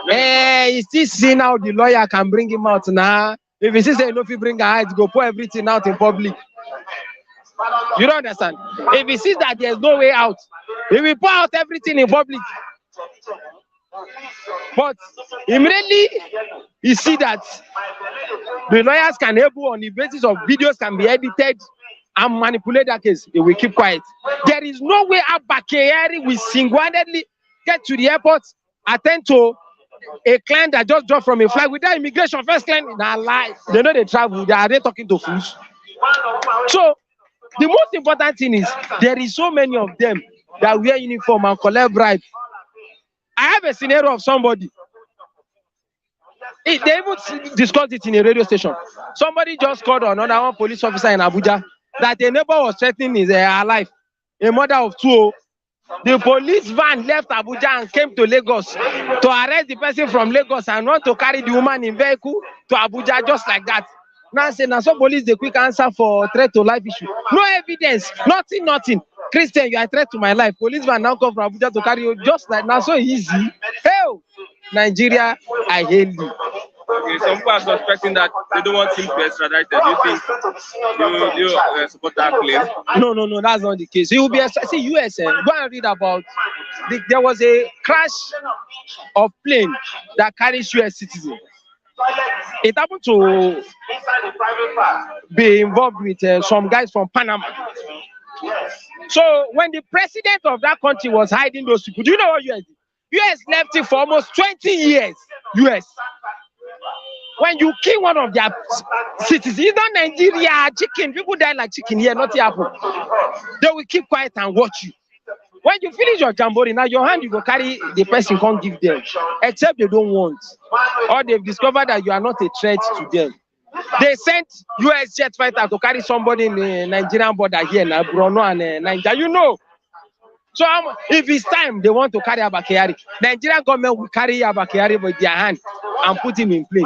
you still see now the lawyer can bring him out now. If he says no, if he bring a height, go pour everything out in public. You don't understand. If he sees that there's no way out, he will pour out everything in public. But immediately you see that the lawyers can able on the basis of videos can be edited and manipulate that case, he will keep quiet. There is no way Abba Kyari will single-handedly get to the airport, attend to a client that just dropped from a flight without immigration. First client, nah, lie. They know they travel. Are they talking to fools? So the most important thing is there is so many of them that wear uniform and collect bribe. I have a scenario of somebody. They even discussed it in a radio station. Somebody just called another one police officer in Abuja that a neighbor was threatening his life. A mother of two. The police van left Abuja and came to Lagos to arrest the person from Lagos and want to carry the woman in vehicle to Abuja just like that. Now say, now some police the quick answer for threat to life issue. No evidence, nothing. Christian, you are a threat to my life. Police van now come from Abuja to carry you just like now. So easy. Hell, Nigeria, I hate you. Okay, some people are suspecting that they don't want him to be extradited. Do you think you support that claim? No, that's not the case. He will be see US. Go and read about. There was a crash of plane that carries US citizens. It happened to be involved with some guys from Panama. So when the president of that country was hiding those people, do you know what US did? US left it for almost 20 years. US. When you kill one of their citizens, it's not Nigeria, chicken. People die like chicken here, nothing happen. They will keep quiet and watch you. When you finish your jamboree, now your hand you go carry the person, can't give them. Except they don't want. Or they've discovered that you are not a threat to them. They sent US jet fighter to carry somebody in the Nigerian border here, now Bruno and Nigeria. You know. So if it's time they want to carry Abba Kyari, Nigerian government will carry Abba Kyari with their hand and put him in place.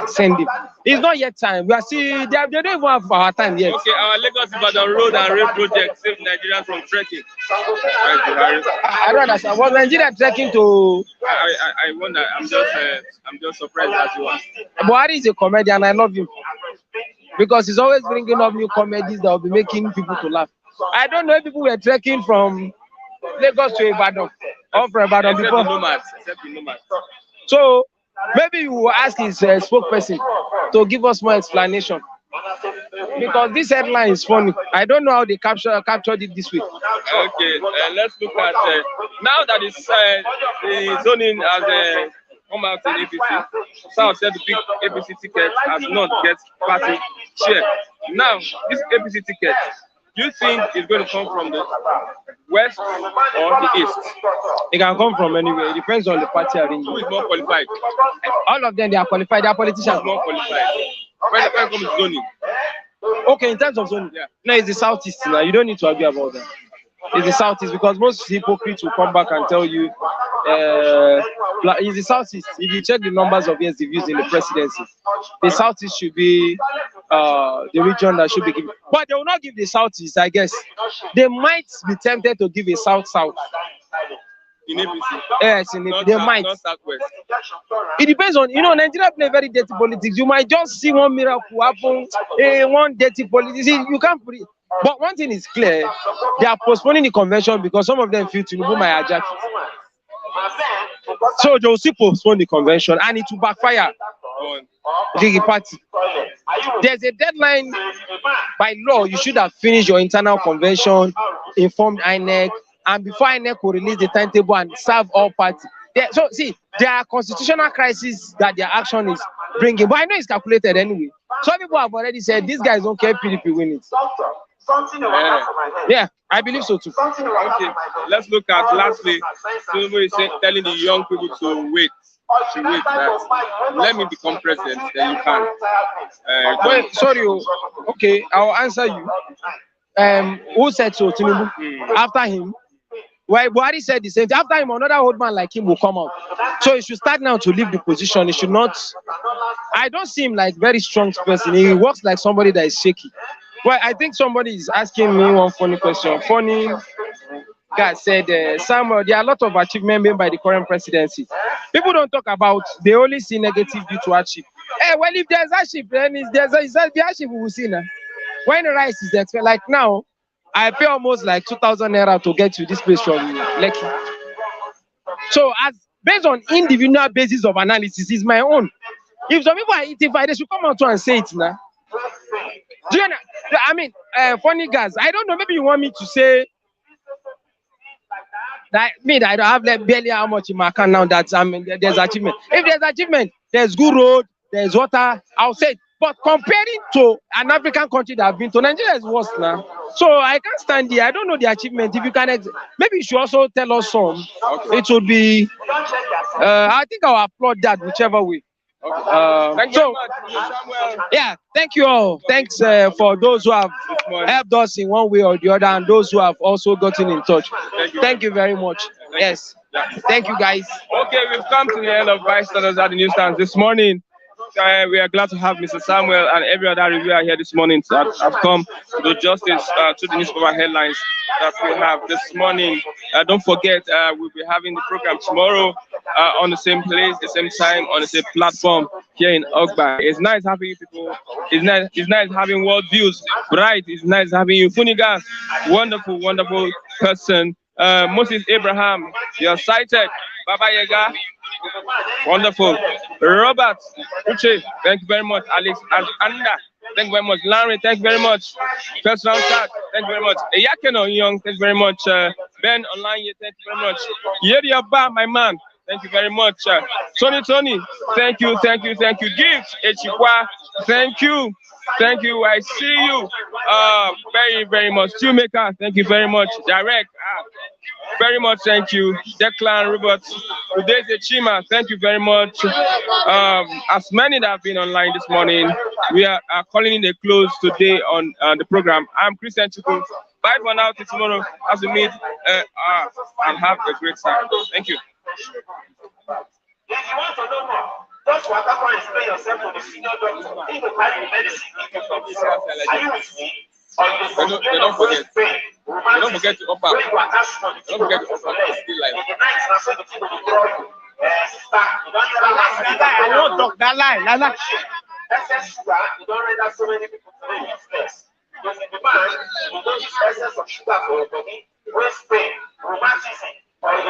Send him. It's not yet time. We are still they don't even have our time yet. Okay, our Lagos Ibadan road and rail project save Nigerians from trekking. I don't understand. Was Nigeria trekking to? I wonder. I'm just surprised as you are. Buhari is a comedian. I love him because he's always bringing up new comedies that will be making people to laugh. I don't know if people were trekking from Lagos to Ibadan or from Ibadan before. Except the nomads. So maybe you will ask his spokesperson to give us more explanation because this headline is funny. I don't know how they captured it this way. Okay, let's look at now that the zoning has come out in APC. South said the big APC ticket has not get party share. Now this APC ticket, do you think it's going to come from the west or the east? It can come from anywhere. It depends on the party arrangement. Who is more qualified? All of them, they are qualified. They are politicians. More qualified. When it comes to zoning. Okay, in terms of zoning, yeah. No, it's the southeast now. You don't need to argue about that. It's the southeast because most hypocrites will come back and tell you it's the southeast. If you check the numbers of years they've used in the presidency, the southeast should be the region that should be given. But they will not give the southeast, I guess. They might be tempted to give a south-south. In APC? Yes, they might. Not southwest. It depends on, Nigeria play very dirty politics. You might just see one miracle happen, one dirty politics. You can't put it. But one thing is clear, they are postponing the convention because some of them feel Tinubu might hijack it. So they will still postpone the convention and it will backfire the party. There's a deadline by law. You should have finished your internal convention, informed INEC, and before INEC will release the timetable and serve all parties. So see, there are constitutional crises that their action is bringing. But I know it's calculated anyway. Some people have already said these guys don't care if PDP win it. Yeah, I believe so too. Okay, let's look at lastly, Tinubu is telling the young people to wait. Let me become president, then you can. Wait, sorry. Okay, I'll answer you. Who said so? Tinubu. After him, well, Buhari said the same. After him, another old man like him will come out. So he should start now to leave the position. He should not. I don't see him like very strong person. He works like somebody that is shaky. Well, I think somebody is asking me one funny question. Funny guy said, Samuel, there are a lot of achievements made by the current presidency. People don't talk about, they only see negative due to hardship. Well, if there's hardship, then there's the hardship we will see now. When rice is expensive, like now, I pay almost like 2,000 naira to get to this place from Lekki. So, based on individual basis of analysis, is my own. If some people are eating fried, they should come out and say it now. Do you know? I mean, funny guys, I don't know, maybe you want me to say that I don't have like barely how much in my account now that there's achievement. If there's achievement, there's good road, there's water, I'll say it. But comparing to an African country that I've been to, Nigeria is worse now. So I can't stand here. I don't know the achievement. If you can, maybe you should also tell us some. Okay. It would be, I think I'll applaud that whichever way. Okay. Yeah, thank you all. Thanks for those who have helped us in one way or the other, and those who have also gotten in touch. Thank you very much. Yes. Thank you, guys. Okay, we've come to the end of Vice Standards at the Newsstands this morning. We are glad to have Mr. Samuel and every other reviewer here this morning that have come to do justice to the newspaper headlines that we have this morning. Don't forget, we'll be having the program tomorrow on the same place, the same time, on the same platform here in Ogba. It's nice having you people. It's nice having world views. Bright. It's nice having you. Funigas, wonderful, wonderful person. Moses Abraham, you're sighted. Baba Yaga, wonderful. Robert Uche, thank you very much. Alex Anda, thank you very much. Larry, thank you very much. First round start, thank you very much. Eyakeno Young, thank you very much. Ben Online, thank you very much. Yeri Abba, my man, thank you very much. Tony, thank you. Gift Echikwa, thank you. I see you. Very, very much. Shoemaker, thank you very much. Direct. Very much, thank you. Declan Roberts, today's Chima, thank you very much. As many that have been online this morning, we are calling in a close today on the program. I'm Christian Chukwu. Bye for now till tomorrow as we meet and have a great time. Thank you. If you want to know more, just walk up and explain yourself to the senior doctor. He will carry the medicine you from his house. Are you with me? Don't forget to offer. Don't forget to offer. Still live. I won't talk that line. Excess sugar, you don't render so many people today useless. Because in the man, you don't use excess of sugar for your body, waist pain, rheumatism, or